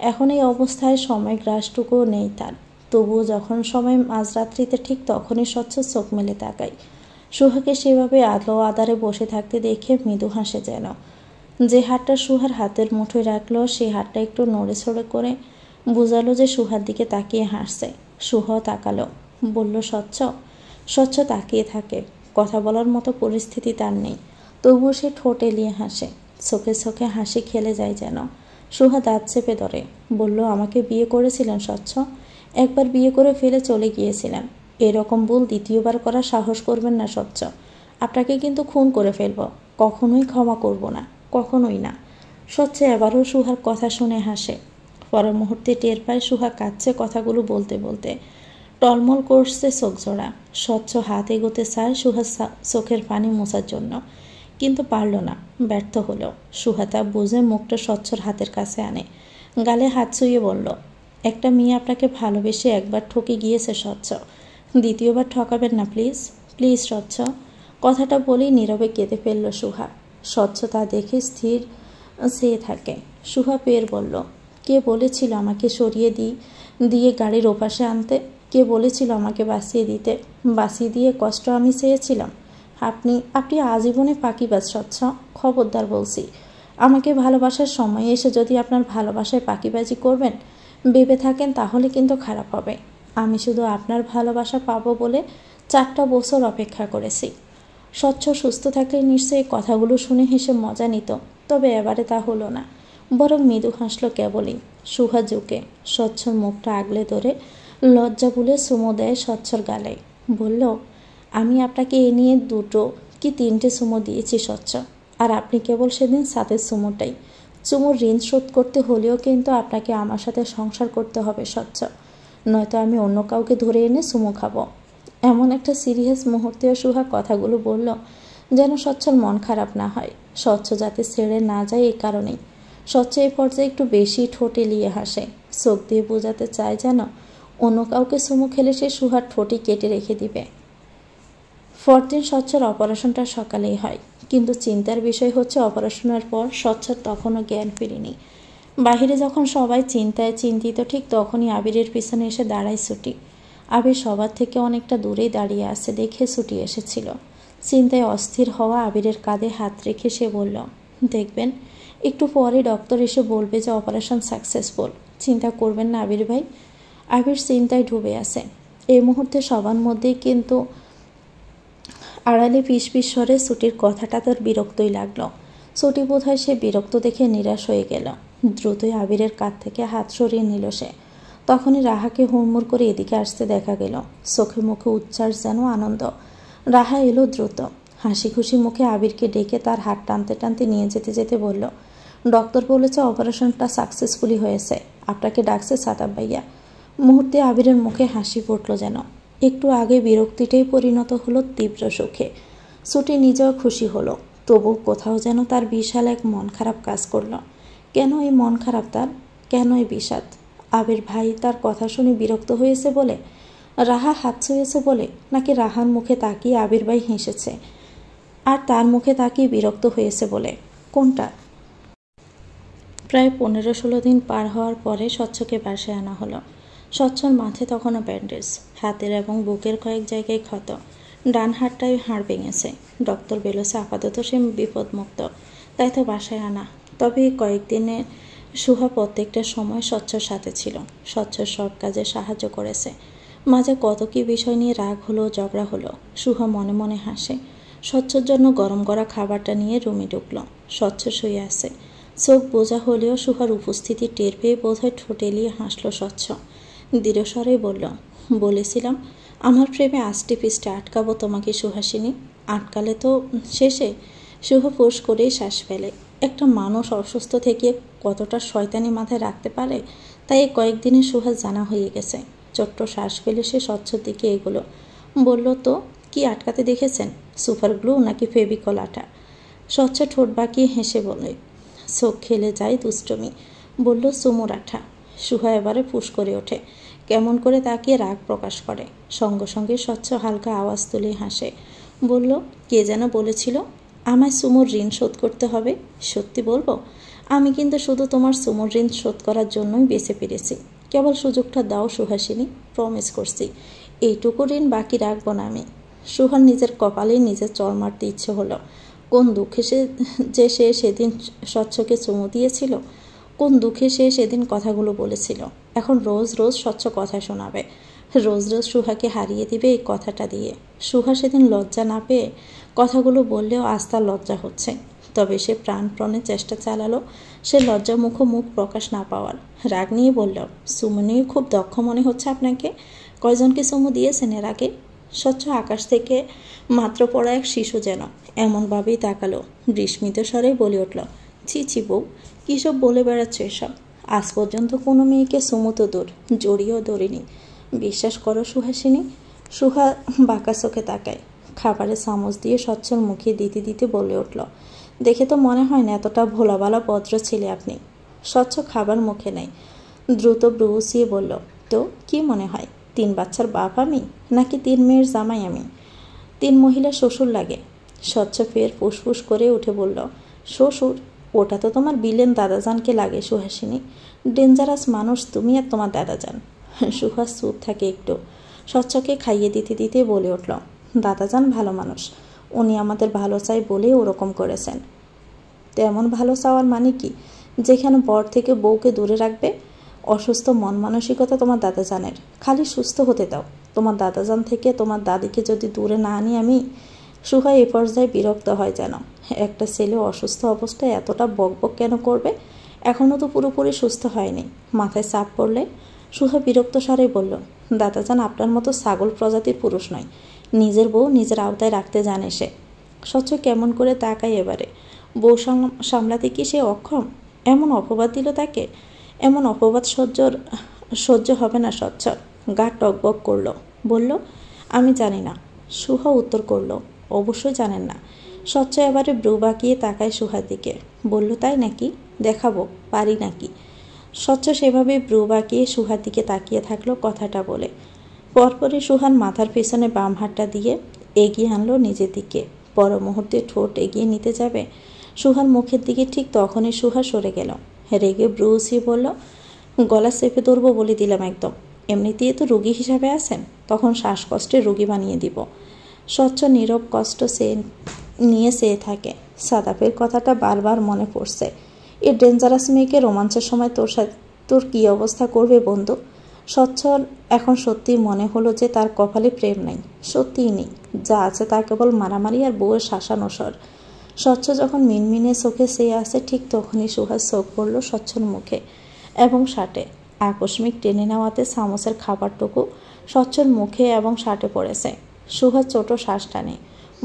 [SPEAKER 1] এখন এই অবস্থায় সময় গ্রাসটুকুও নেই তার। তবুও যখন সময় মাঝরাত্রিতে ঠিক তখনই স্বচ্ছ চোখ মেলে তাকায়। সুহাকে সেভাবে আলো আধারে বসে থাকতে দেখে মৃদু হাসে যেন। যে হাতটা সুহার হাতের মুঠোয় রাখলো সেই হাতটা একটু নড়ে ছড়ে করে বোঝালো যে সুহার দিকে তাকিয়ে হাসছে। সুহাও তাকালো, বলল, স্বচ্ছ। স্বচ্ছ তাকিয়ে থাকে, কথা বলার মতো পরিস্থিতি তার নেই, তবুও সে ঠোঁট এলিয়ে হাসে, চোখে চোখে হাসি খেলে যায় যেন। সুহা দাঁত চেপে ধরে বলল, আমাকে বিয়ে করেছিলেন স্বচ্ছ, একবার বিয়ে করে ফেলে চলে গিয়েছিলেন, এরকম ভুল দ্বিতীয়বার করার সাহস করবেন না স্বচ্ছ। আপনাকে কিন্তু খুন করে ফেলব, কখনোই ক্ষমা করব না, কখনোই না। স্বচ্ছ এবারও সুহার কথা শুনে হাসে। পরের মুহূর্তে টের পায় সুহা কাঁদছে কথাগুলো বলতে বলতে, টলমল করছে চোখ জোড়া। স্বচ্ছ হাত এগোতে চায় সুহার চোখের পানি মোছার জন্য, কিন্তু পারল না, ব্যর্থ হলো। সুহা তা বুঝে মুখটা স্বচ্ছর হাতের কাছে আনে, গালে হাত ছুঁয়ে বলল, একটা মেয়ে আপনাকে ভালোবেসে একবার ঠকে গিয়েছে স্বচ্ছ, দ্বিতীয়বার ঠকাবেন না প্লিজ, প্লিজ স্বচ্ছ। কথাটা বলেই নীরবে কেঁদে ফেলল সুহা। স্বচ্ছ তা দেখে স্থির চেয়ে থাকে। সুহা পের বলল, কে বলেছিল আমাকে সরিয়ে দিয়ে গাড়ির ওপাশে আনতে? কে বলেছিল আমাকে বাঁচিয়ে দিয়ে কষ্ট আমি চেয়েছিলাম? আপনি আজীবনে ফাঁকিবাজ স্বচ্ছ, খবরদার বলছি। আমাকে ভালোবাসার সময় এসে যদি আপনার ভালোবাসায় ফাঁকিবাজি করবেন ভেবে থাকেন তাহলে কিন্তু খারাপ হবে। আমি শুধু আপনার ভালোবাসা পাবো বলে 4টা বছর অপেক্ষা করেছি। স্বচ্ছ সুস্থ থাকলে নিশ্চয়ই কথাগুলো শুনে হেসে মজা নিত, তবে এবারে তা হলো না, বরং মৃদু হাসলো কেবলই। সুহা ঝুঁকে স্বচ্ছর মুখটা আগলে ধরে লজ্জা বলে চুমো দেয় স্বচ্ছর গালে, বলল, আমি আপনাকে এ নিয়ে 2 কি 3টে চুমো দিয়েছি স্বচ্ছ, আর আপনি কেবল সেদিন 7 চুমোটাই। চুমোর ঋণ শোধ করতে হলেও কিন্তু আপনাকে আমার সাথে সংসার করতে হবে স্বচ্ছ, নয়তো আমি অন্য কাউকে ধরে এনে চুমো খাবো। এমন একটা সিরিয়াস মুহূর্তেও সুহা কথাগুলো বলল যেন স্বচ্ছর মন খারাপ না হয়, স্বচ্ছ যাতে ছেড়ে না যায় এই কারণেই। স্বচ্ছ এই পর্যায়ে একটু বেশি ঠোঁটে লিয়ে হাসে, চোখ দিয়ে বোঝাতে চায় যেন অন্য কাউকে চুমু খেলে সে সুহার ঠোঁটি কেটে রেখে দিবে। পরদিন স্বচ্ছর অপারেশনটা সকালেই হয়, কিন্তু চিন্তার বিষয় হচ্ছে অপারেশনের পর স্বচ্ছর তখনও জ্ঞান ফেরেনি। বাহিরে যখন সবাই চিন্তায় চিন্তিত ঠিক তখনই আবিরের পিছনে এসে দাঁড়ায় ছুটি। আবির সবার থেকে অনেকটা দূরেই দাঁড়িয়ে আছে দেখে ছুটি এসেছিল। চিন্তায় অস্থির হওয়া আবিরের কাঁধে হাত রেখে সে বলল, দেখবেন একটু পরে ডক্টর এসে বলবে যে অপারেশন সাকসেসফুল, চিন্তা করবেন না আবির ভাই। আবির চিন্তায় ডুবে আছে। এই মুহূর্তে সবার মধ্যেই কিন্তু আড়ালে পিস স্বরে ছুটির কথাটা তার বিরক্তই লাগলো। ছুটি বোধ হয় সে বিরক্ত দেখে নিরাশ হয়ে গেল। দ্রুতই আবিরের কাঁধ থেকে হাত সরিয়ে নিল সে। তখনই রাহাকে হুড়মুড় করে এদিকে আসতে দেখা গেল, চোখে মুখে উচ্ছ্বাস যেন আনন্দ। রাহা এলো দ্রুত, হাসি খুশি মুখে আবিরকে ডেকে তার হাত টানতে টানতে নিয়ে যেতে যেতে বলল, ডক্টর বলেছে অপারেশনটা সাকসেসফুলি হয়েছে, আপনাকে ডাকছে সাতাব ভাইয়া। মুহূর্তে আবিরের মুখে হাসি ফুটল যেন, একটু আগে বিরক্তিটাই পরিণত হলো তীব্র সুখে। ছুটি নিজেও খুশি হলো, তবু কোথাও যেন তার বিশাল এক মন খারাপ কাজ করলো। কেন এই মন খারাপ তার, কেন এই বিষাদ? আবির ভাই তার কথা শুনে বিরক্ত হয়েছে বলে, রাহা হাত ছুঁয়েছে বলে, নাকি রাহার মুখে তাকিয়ে আবির ভাই হেসেছে আর তার মুখে তাকিয়ে বিরক্ত হয়েছে বলে? কোনটা? প্রায় 15-16 দিন পার হওয়ার পরে স্বচ্ছকে বাসায় আনা হলো। স্বচ্ছর মাথায় তখনও ব্যান্ডেজ, হাতের এবং বুকের কয়েক জায়গায় ক্ষত, ডান হাতটায় হাড় ভেঙেছে। ডক্টর বলেছে আপাতত সে বিপদমুক্ত, তাই তো বাসায় আনা। তবে কয়েকদিনের সুহা প্রত্যেকটা সময় স্বচ্ছর সাথে ছিল, স্বচ্ছর সব কাজে সাহায্য করেছে। মাঝে কত কী বিষয় নিয়ে রাগ হলো, ঝগড়া হলো। সুহা মনে মনে হাসে। স্বচ্ছর জন্য গরম করা খাবারটা নিয়ে রুমে ঢুকলো। স্বচ্ছ শুয়ে আছে, চোখ বোঝা হলেও সুহার উপস্থিতি টের পেয়ে বোধহয় ঠোঁট এলিয়ে হাসল স্বচ্ছ। দৃঢ়স্বরে বলল, বলেছিলাম আমার প্রেমে আষ্টে পিষ্টে আটকাবো তোমাকে সুহাসিনী, আটকালে তো শেষে। সুহা ফোঁস করেই শ্বাস ফেলে। একটা মানুষ অসুস্থ থেকে কতটা শয়তানি মাথায় রাখতে পারে তাই কয়েকদিনে সুহা জানা হয়ে গেছে। ছোট্ট শ্বাস ফেলে সে স্বচ্ছর দিকে এগোলো। বলল, তো কি আটকাতে দেখেছেন? সুপার গ্লু নাকি ফেভিকল আঠা? স্বচ্ছ ঠোঁট বাঁকিয়ে হেসে বলে, চোখ খেলে যায় দুষ্টমি। বলল, চুমুর আঠা। সুহা এবারে ফুস করে ওঠে, কেমন করে তাকিয়ে রাগ প্রকাশ করে। সঙ্গে সঙ্গে স্বচ্ছ হালকা আওয়াজ তুলে হাসে। বলল, কে যেন বলেছিল আমায় চুমুর ঋণ শোধ করতে হবে। সত্যি বলবো, আমি কিন্তু শুধু তোমার চুমুর ঋণ শোধ করার জন্যই বেঁচে পেরেছি। কেবল সুযোগটা দাও সুহাসিনী, প্রমিস করছি এইটুকু ঋণ বাকি রাখবো না আমি। সুহার নিজের কপালেই নিজের চর মারতে ইচ্ছে হলো। কোন দুঃখে সে সেদিন স্বচ্ছকে চুমু দিয়েছিল, কোন দুঃখে সে সেদিন কথাগুলো বলেছিল। এখন রোজ রোজ স্বচ্ছ কথা শোনাবে, রোজ রোজ সুহাকে হারিয়ে দিবে এই কথাটা দিয়ে। সুহা সেদিন লজ্জা না পেয়ে কথাগুলো বললেও আজ তার লজ্জা হচ্ছে। তবে সে প্রাণপণে চেষ্টা চালালো সে লজ্জামুখ মুখ প্রকাশ না পাওয়ার। রাগ নিয়ে বলল, চুমু নিয়ে খুব দক্ষ মনে হচ্ছে আপনাকে। কয়জনকে চুমু দিয়েছেন এর আগে? স্বচ্ছ আকাশ থেকে মাত্র পড়া এক শিশু যেন এমনভাবেই তাকালো। বিস্মিত স্বরে বলে উঠল, ছি ছি বউ, কী সব বলে বেড়াচ্ছ এসব? আজ পর্যন্ত কোনো মেয়েকে চুমু তো দূর, জড়িয়েও ধরিনি। বিশ্বাস করো সুহাসিনী। সুহা বাঁকা চোখে তাকায়। খাবারের চামচ দিয়ে স্বচ্ছর মুখে দিতে দিতে বলে উঠল, দেখে তো মনে হয় না এতটা ভোলাভালা ভদ্র ছেলে আপনি। স্বচ্ছ খাবার মুখে নেয়, দ্রুত ব্রু উঁচিয়ে বলল, তো কি মনে হয় 3 বাচ্চার বাপ আমি, নাকি 3 মেয়ের জামাই আমি? 3 মহিলা শ্বশুর লাগে। স্বচ্ছ ফের ফুসফুস করে উঠে বলল, শ্বশুর? ওটা তো তোমার বিলেন দাদাজানকে লাগে সুহাসিনী। ডেঞ্জারাস মানুষ তুমি আর তোমার দাদাজান। সুহাস চুপ থাকে একটু। স্বচ্ছকে খাইয়ে দিতে দিতে বলে উঠল, দাদাজান ভালো মানুষ, উনি আমাদের ভালো চাই বলেই ওরকম করেছেন। তেমন ভালো চাওয়ার মানে কি? যেখানে বর থেকে বউকে দূরে রাখবে। অসুস্থ মন মানসিকতা তোমার দাদাজানের, খালি সুস্থ হতে দাও। তোমার দাদাজান থেকে তোমার দাদিকে যদি দূরে না আনি আমি। সুহা এ পর্যায়ে বিরক্ত হয় যেন। একটা ছেলে অসুস্থ অবস্থায় এতটা বকবক কেন করবে? এখনও তো পুরোপুরি সুস্থ হয়নি, মাথায় চাপ পড়লে। সুহা বিরক্ত স্বরে বলল, দাদাজান আপনার মতো ছাগল প্রজাতির পুরুষ নয়, নিজের বউ নিজের আওতায় রাখতে জানে সে। স্বচ্ছ কেমন করে তাকায় এবারে। বউ সামলাতে কি সে অক্ষম? এমন অপবাদ দিল তাকে। এমন অপবাদ সহ্য হবে না স্বচ্ছর। গা টকবক করল। বলল, আমি জানি না। সুহা উত্তর করল, অবশ্যই জানেন না। স্বচ্ছ এবারে ব্রু বাঁকিয়ে তাকায় সুহার দিকে। বলল, তাই নাকি? দেখাবো পারি নাকি। স্বচ্ছ সেভাবে ব্রু বাঁকিয়ে সুহার দিকে তাকিয়ে থাকলো কথাটা বলে। পরপরই সুহান মাথার পেছনে বাম হাতটা দিয়ে এগিয়ে আনলো নিজের দিকে। পর মুহূর্তে ঠোঁট এগিয়ে নিতে যাবে সুহার মুখের দিকে, ঠিক তখনই সুহা সরে গেল। রেগে ব্রু উঁচিয়ে বলল, গলা চেপে ধরবো বলে দিলাম একদম। এমনিতেই তো রোগী হিসাবে আছেন, তখন শ্বাসকষ্টে রোগী বানিয়ে দিব। স্বচ্ছ নীরব কষ্ট নিয়ে চেয়ে থাকে। সাদাপের কথাটা বারবার মনে পড়ছে। এই ডেঞ্জারাস মেয়েকে রোমাঞ্চের সময় তোর কী অবস্থা করবে বন্ধু? স্বচ্ছর এখন সত্যিই মনে হলো যে তার কপালে প্রেম নেই, সত্যিই নেই। যা আছে তা কেবল মারামারি আর বউয়ের শাসানোসর। স্বচ্ছ যখন মিনমিনে চোখে চেয়ে আসে ঠিক তখনই সুহাস চোখ পড়ল স্বচ্ছর মুখে এবং শার্টে। আকস্মিক টেনে নেওয়াতে চামচের খাবারটুকু স্বচ্ছর মুখে এবং শার্টে পড়েছে। সুহাস ছোট শ্বাস টানে।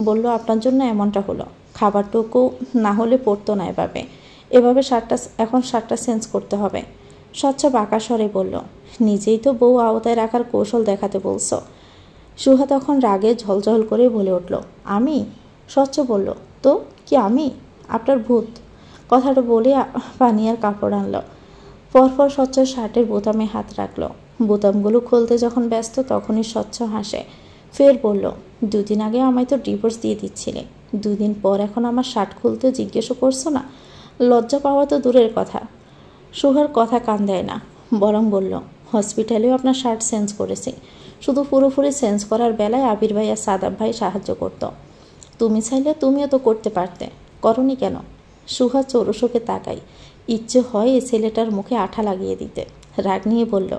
[SPEAKER 1] বলল, আপনার জন্য এমনটা হলো। খাবারটুকু না হলে পড়তো না এভাবে। এখন শার্টটা চেঞ্জ করতে হবে। স্বচ্ছ বাঁকা স্বরে বলল, নিজেই তো বউ আওতায় রাখার কৌশল দেখাতে বলছো। সুহা তখন রাগে ঝলঝল করে বলে উঠল, আমি? স্বচ্ছ বলল, তো কি আমি? আপনার ভূত। কথাটা বলে পানিয়ার কাপড় আনল। পরপর স্বচ্ছ শার্টের বোতামে হাত রাখল। বোতামগুলো খুলতে যখন ব্যস্ত তখনই স্বচ্ছ হাসে। ফের বলল, 2 দিন আগে আমায় তো ডিভোর্স দিয়ে দিচ্ছিলে, 2 দিন পর এখন আমার শার্ট খুলতে জিজ্ঞেসও করছো না? লজ্জা পাওয়া তো দূরের কথা। সুহার কথা কান দেয় না, বরং বলল, হসপিটালেও আপনার শার্ট চেঞ্জ করেছি। শুধু পুরোপুরি চেঞ্জ করার বেলায় আবির ভাই আর সাদাব ভাই সাহায্য করতো। তুমি চাইলে তুমিও তো করতে পারতে, করনি কেন? সুহা চৌরসকে তাকাই। ইচ্ছে হয় এ ছেলেটার মুখে আঠা লাগিয়ে দিতে। রাগ নিয়ে বলল,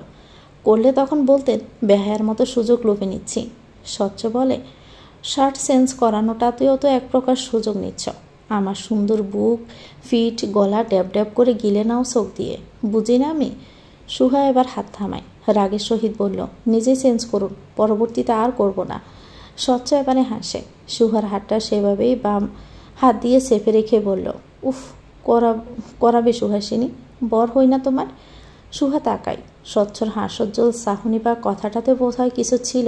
[SPEAKER 1] করলে তখন বলতেন বেহায়ার মতো সুযোগ লোভে নিচ্ছি। স্বচ্ছ বলে, শার্ট চেঞ্জ করানোটাতেও তো এক প্রকার সুযোগ নিচ্ছ। আমার সুন্দর বুক, ফিট, গলা ড্যাব ড্যাব করে গিলে নাও চোখ দিয়ে, বুঝি না আমি? সুহা এবার হাত থামায়, রাগের সহিত বলল, নিজেই চেঞ্জ করুন, পরবর্তীতে আর করব না। স্বচ্ছ এবারে হাসে। সুহার হাতটা সেভাবেই বাম হাত দিয়ে চেপে রেখে বলল, উফ, করাবে সুহাসিনী, বর হই না তোমার? সুহা তাকায়। স্বচ্ছর হাস্যোজ্জ্বল চাহনি বা কথাটাতে বোধহয় কিছু ছিল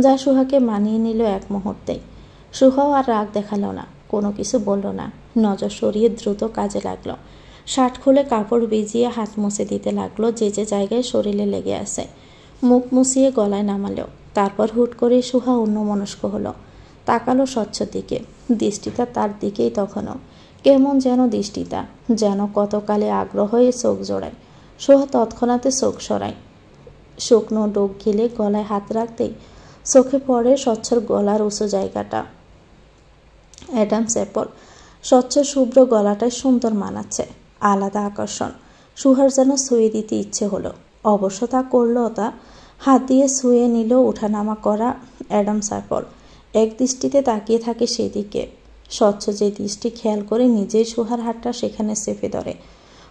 [SPEAKER 1] যা সুহাকে মানিয়ে নিল এক মুহূর্তেই। সুহাও আর রাগ দেখালো না, কোনো কিছু বলল না, নজর সরিয়ে দ্রুত কাজে লাগলো। শার্ট খুলে কাপড় ভিজিয়ে হাত মুছে দিতে লাগলো যে যে জায়গায় শরীরে লেগে আছে। মুখ মুছিয়ে গলায় নামালো। তারপর হুট করে সুহা অন্যমনস্ক হলো, তাকালো স্বচ্ছর দিকে। দৃষ্টিটা তার দিকেই তখনও, কেমন যেন দৃষ্টিটা, যেন কতকালে আগ্রহে চোখ জোড়ায়। সুহা তৎক্ষণাতে চোখ সরায়। শুকনো ডোক গিলে গলায় হাত রাখতেই চোখে পড়ে স্বচ্ছর গলার উঁচু জায়গাটা। Adams Apple. স্বচ্ছ শুভ্র গলাটায় সুন্দর মানাচ্ছে, আলাদা আকর্ষণ। সুহার যেন ছুঁয়ে দিতে ইচ্ছে হলো, অবশ্য তা করল। তা হাত দিয়ে ছুঁয়ে নিল ওঠানামা করা অ্যাডামস অ্যাপল। এক দৃষ্টিতে তাকিয়ে থাকে সেদিকে। স্বচ্ছ যে দৃষ্টি খেয়াল করে নিজেই সুহার হাতটা সেখানে চেপে ধরে।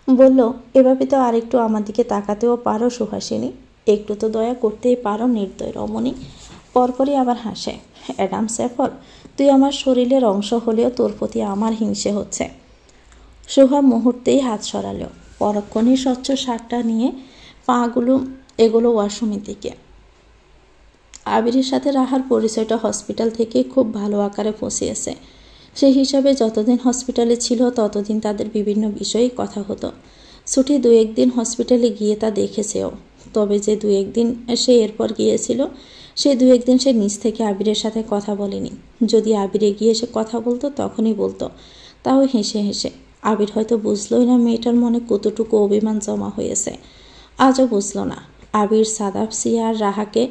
[SPEAKER 1] বলল, এভাবে তো আরেকটু আমার দিকে তাকাতেও পারো সুহাসিনী, একটু তো দয়া করতেই পারো নির্দয় রমণী। পরপরই আবার হাসে। অ্যাডামস অ্যাপল, তুই আমার শরীরের অংশ হলেও তোর প্রতি আমার হিংসে হচ্ছে। সুহা মুহূর্তেই হাত সরালো। পরক্ষণেই স্বচ্ছ শার্টটা নিয়ে পাগুলো এগুলো ওয়াশরুমের দিকে। আবিরের সাথে রাহার পরিচয়টা হসপিটাল থেকে খুব ভালো আকারে পৌঁছিয়েছে। সেই হিসাবে যতদিন হসপিটালে ছিল ততদিন তাদের বিভিন্ন বিষয়েই কথা হতো। ছুটি 2-1 দিন হসপিটালে গিয়ে তা দেখেছেও। তবে যে 2-1 দিন সে এরপর গিয়েছিল, সে 2-1 দিন সে নিজ থেকে আবিরের সাথে কথা বলেনি। যদি আবিরে গিয়ে সে কথা বলতো তখনই বলতো, তাও হেসে হেসে। আবির হয়তো বুঝলই না মেয়েটার মনে কতটুকু অভিমান জমা হয়েছে। আজও বুঝল না। আবির সাদাব সিয়া আর রাহাকে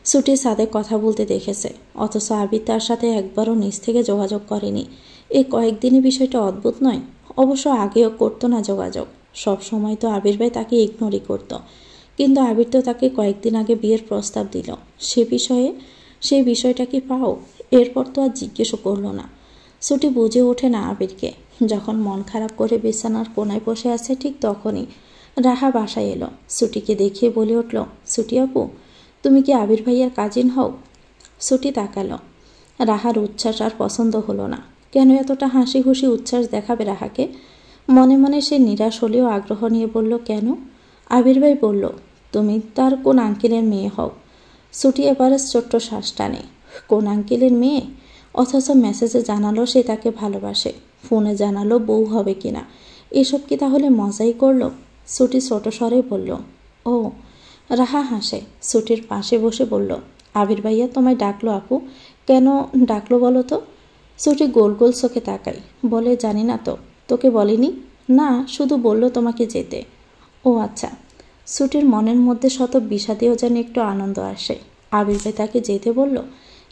[SPEAKER 1] ছুটির সাথে কথা বলতে দেখেছে, অথচ আবির তার সাথে একবারও নিজ থেকে যোগাযোগ করেনি। এই কয়েকদিনই বিষয়টা অদ্ভুত নয়? অবশ্য আগেও করতো না যোগাযোগ, সব সময় তো আবির ভাই তাকে ইগনোরই করতো। কিন্তু আবির তো তাকে কয়েকদিন আগে বিয়ের প্রস্তাব দিল, সেই বিষয়টা কি পাও? এরপর তো আর জিজ্ঞেসও করল না। ছুটি বুঝে ওঠে না আবিরকে। যখন মন খারাপ করে বিছানার কোনায় বসে আছে ঠিক তখনই রাহা বাসায় এলো। ছুটিকে দেখিয়ে বলে উঠল, ছুটি আপু, তুমি কি আবির ভাইয়ার কাজিন হও? ছুটি তাকালো। রাহার উচ্ছ্বাস আর পছন্দ হলো না। কেন এতটা হাসি খুশি উচ্ছ্বাস দেখাবে রাহাকে? মনে মনে সে নিরাশ হলেও আগ্রহ নিয়ে বলল, কেন? আবির ভাই বলল, তুমি তার কোন আঙ্কেলের মেয়ে হও। ছুটি এবারে ছোট্ট শ্বাস টানে। কোন আঙ্কেলের মেয়ে? অথচ মেসেজে জানালো সে তাকে ভালোবাসে, ফোনে জানালো বউ হবে কিনা। এসব কি তাহলে মজাই করলো? ছুটি ছোট স্বরে বলল, ও। রাহা হাসে। ছুটির পাশে বসে বলল, আবির ভাইয়া তোমায় ডাকলো আপু। কেন ডাকলো বলো তো? ছুটি গোল গোল চোখে তাকাই, বলে, জানি না তো। তোকে বলেনি? না, শুধু বলল তোমাকে যেতে। ও আচ্ছা। ছুটির মনের মধ্যে শত বিষাদেও যেন একটু আনন্দ আসে। আবির ভাই তাকে যেতে বলল।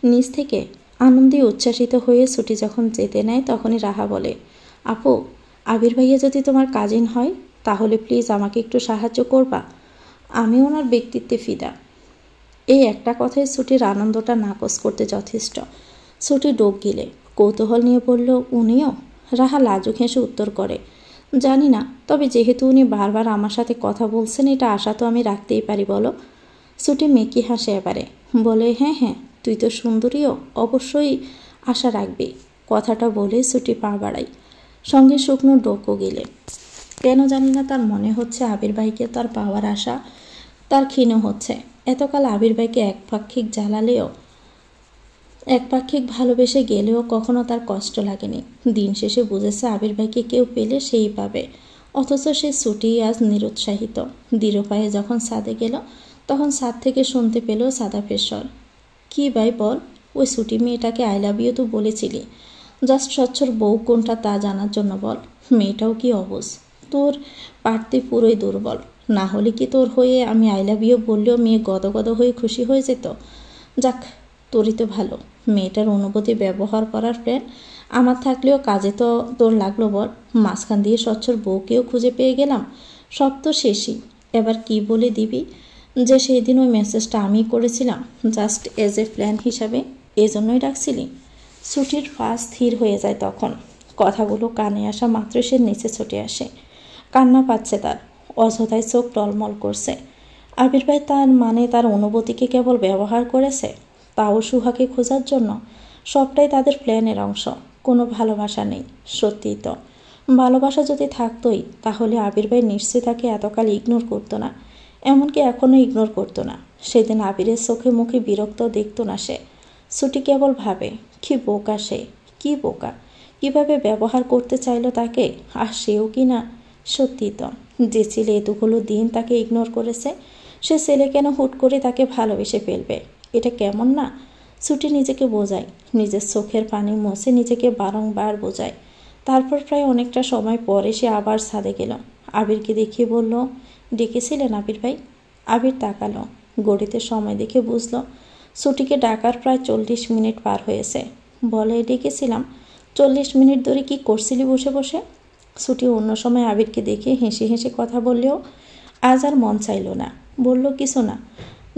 [SPEAKER 1] নিজ থেকে আনন্দে উচ্ছ্বাসিত হয়ে ছুটি যখন যেতে নেয় তখনই রাহা বলে, আপু, আবির ভাইয়া যদি তোমার কাজিন হয় তাহলে প্লিজ আমাকে একটু সাহায্য করবা। আমি ওনার ব্যক্তিত্বে ফিদা। এই একটা কথায় ছুটির আনন্দটা নাকচ করতে যথেষ্ট। ছুটি ডোক গিলে কৌতূহল নিয়ে বলল, উনিও? রাহা লাজুক হেসে উত্তর করে, জানি না, তবে যেহেতু উনি বারবার আমার সাথে কথা বলছেন এটা আশা তো আমি রাখতেই পারি বলো। ছুটি মেকি হাসে এবারে, বলে, হ্যাঁ হ্যাঁ, তুই তো সুন্দরীও, অবশ্যই আশা রাখবি। কথাটা বলে ছুটি পা বাড়াই, সঙ্গে শুকনো ডোকও গিলে। কেন জানি না তার মনে হচ্ছে আবির ভাইকে তার পাওয়ার আশা তার ক্ষীণ হচ্ছে। এতকাল আবির ভাইকে একপাক্ষিক ভালোবেসে গেলেও কখনো তার কষ্ট লাগেনি। দিন শেষে বুঝেছে আবির ভাইকে কেউ পেলে সেই পাবে। অথচ সে ছুটি আজ নিরুৎসাহিত। দৃঢ় পায়ে যখন ছাদে গেল তখন ছাদ থেকে শুনতে পেল সাদা ফেসর, কি ভাই বল, ওই ছুটি মেয়েটাকে আই লাভ ইউ তো বলেছিলি, জাস্ট স্বচ্ছর বউ কোনটা তা জানার জন্য বল। মেয়েটাও কি অবুঝ, তোর পারতে পুরোই দুর্বল। না হলে কি তোর হয়ে আমি আই লাভ ইউ বললেও মেয়ে গদগদ হয়ে খুশি হয়ে যেত? যাক, তোরই তো ভালো, মেয়েটার অনুভূতি ব্যবহার করার প্ল্যান আমার থাকলেও কাজে তো তোর লাগলো বল। মাঝখান দিয়ে স্বচ্ছর বউকেও খুঁজে পেয়ে গেলাম। সব তো শেষই। এবার কি বলে দিবি যে সেই দিন ওই মেসেজটা আমি করেছিলাম জাস্ট এজ এ প্ল্যান হিসাবে, এজন্যই ডাকছিলি? ছুটির পা স্থির হয়ে যায় তখন। কথাগুলো কানে আসা মাত্র সে নিচে ছুটে আসে। কান্না পাচ্ছে তার, অযথায় চোখ টলমল করছে। আবির ভাই তার অনুভূতিকে কেবল ব্যবহার করেছে, তাও সুহাকে খোঁজার জন্য। সবটাই তাদের প্ল্যানের অংশ, কোনো ভালোবাসা নেই। সত্যিই তো, ভালোবাসা যদি থাকতোই তাহলে আবির ভাই নিশ্চয়ই তাকে এতকাল ইগনোর করতো না, এমনকি এখনও ইগনোর করতো না। সেদিন আবিরের চোখে মুখে বিরক্ত দেখতো না সে। ছুটি কেবল ভাবে, কি বোকা সে, কি বোকা, কিভাবে ব্যবহার করতে চাইলো তাকে, আর সেও কি না। সত্যি তো, যে ছেলে এতগুলো দিন তাকে ইগনোর করেছে, সে ছেলে কেন হুট করে তাকে ভালোবেসে ফেলবে? এটা কেমন না? ছুটি নিজেকে বোঝায়, নিজের চোখের পানি মুছে নিজেকে বারংবার বোঝায়। তারপর প্রায় অনেকটা সময় পরে সে আবার ছাদে গেল। আবিরকে দেখিয়ে বলল, ডেকেছিলেন আবির ভাই? আবির তাকালো, ঘড়িতে সময় দেখে বুঝল ছুটিকে ডাকার প্রায় 40 মিনিট পার হয়েছে। বলে, ডেকেছিলাম। 40 মিনিট ধরে কি করছিলি বসে বসে? ছুটি অন্য সময় আবিরকে দেখে হেসে হেসে কথা বললেও আজ আর মন চাইল না। বলল, কিছু না।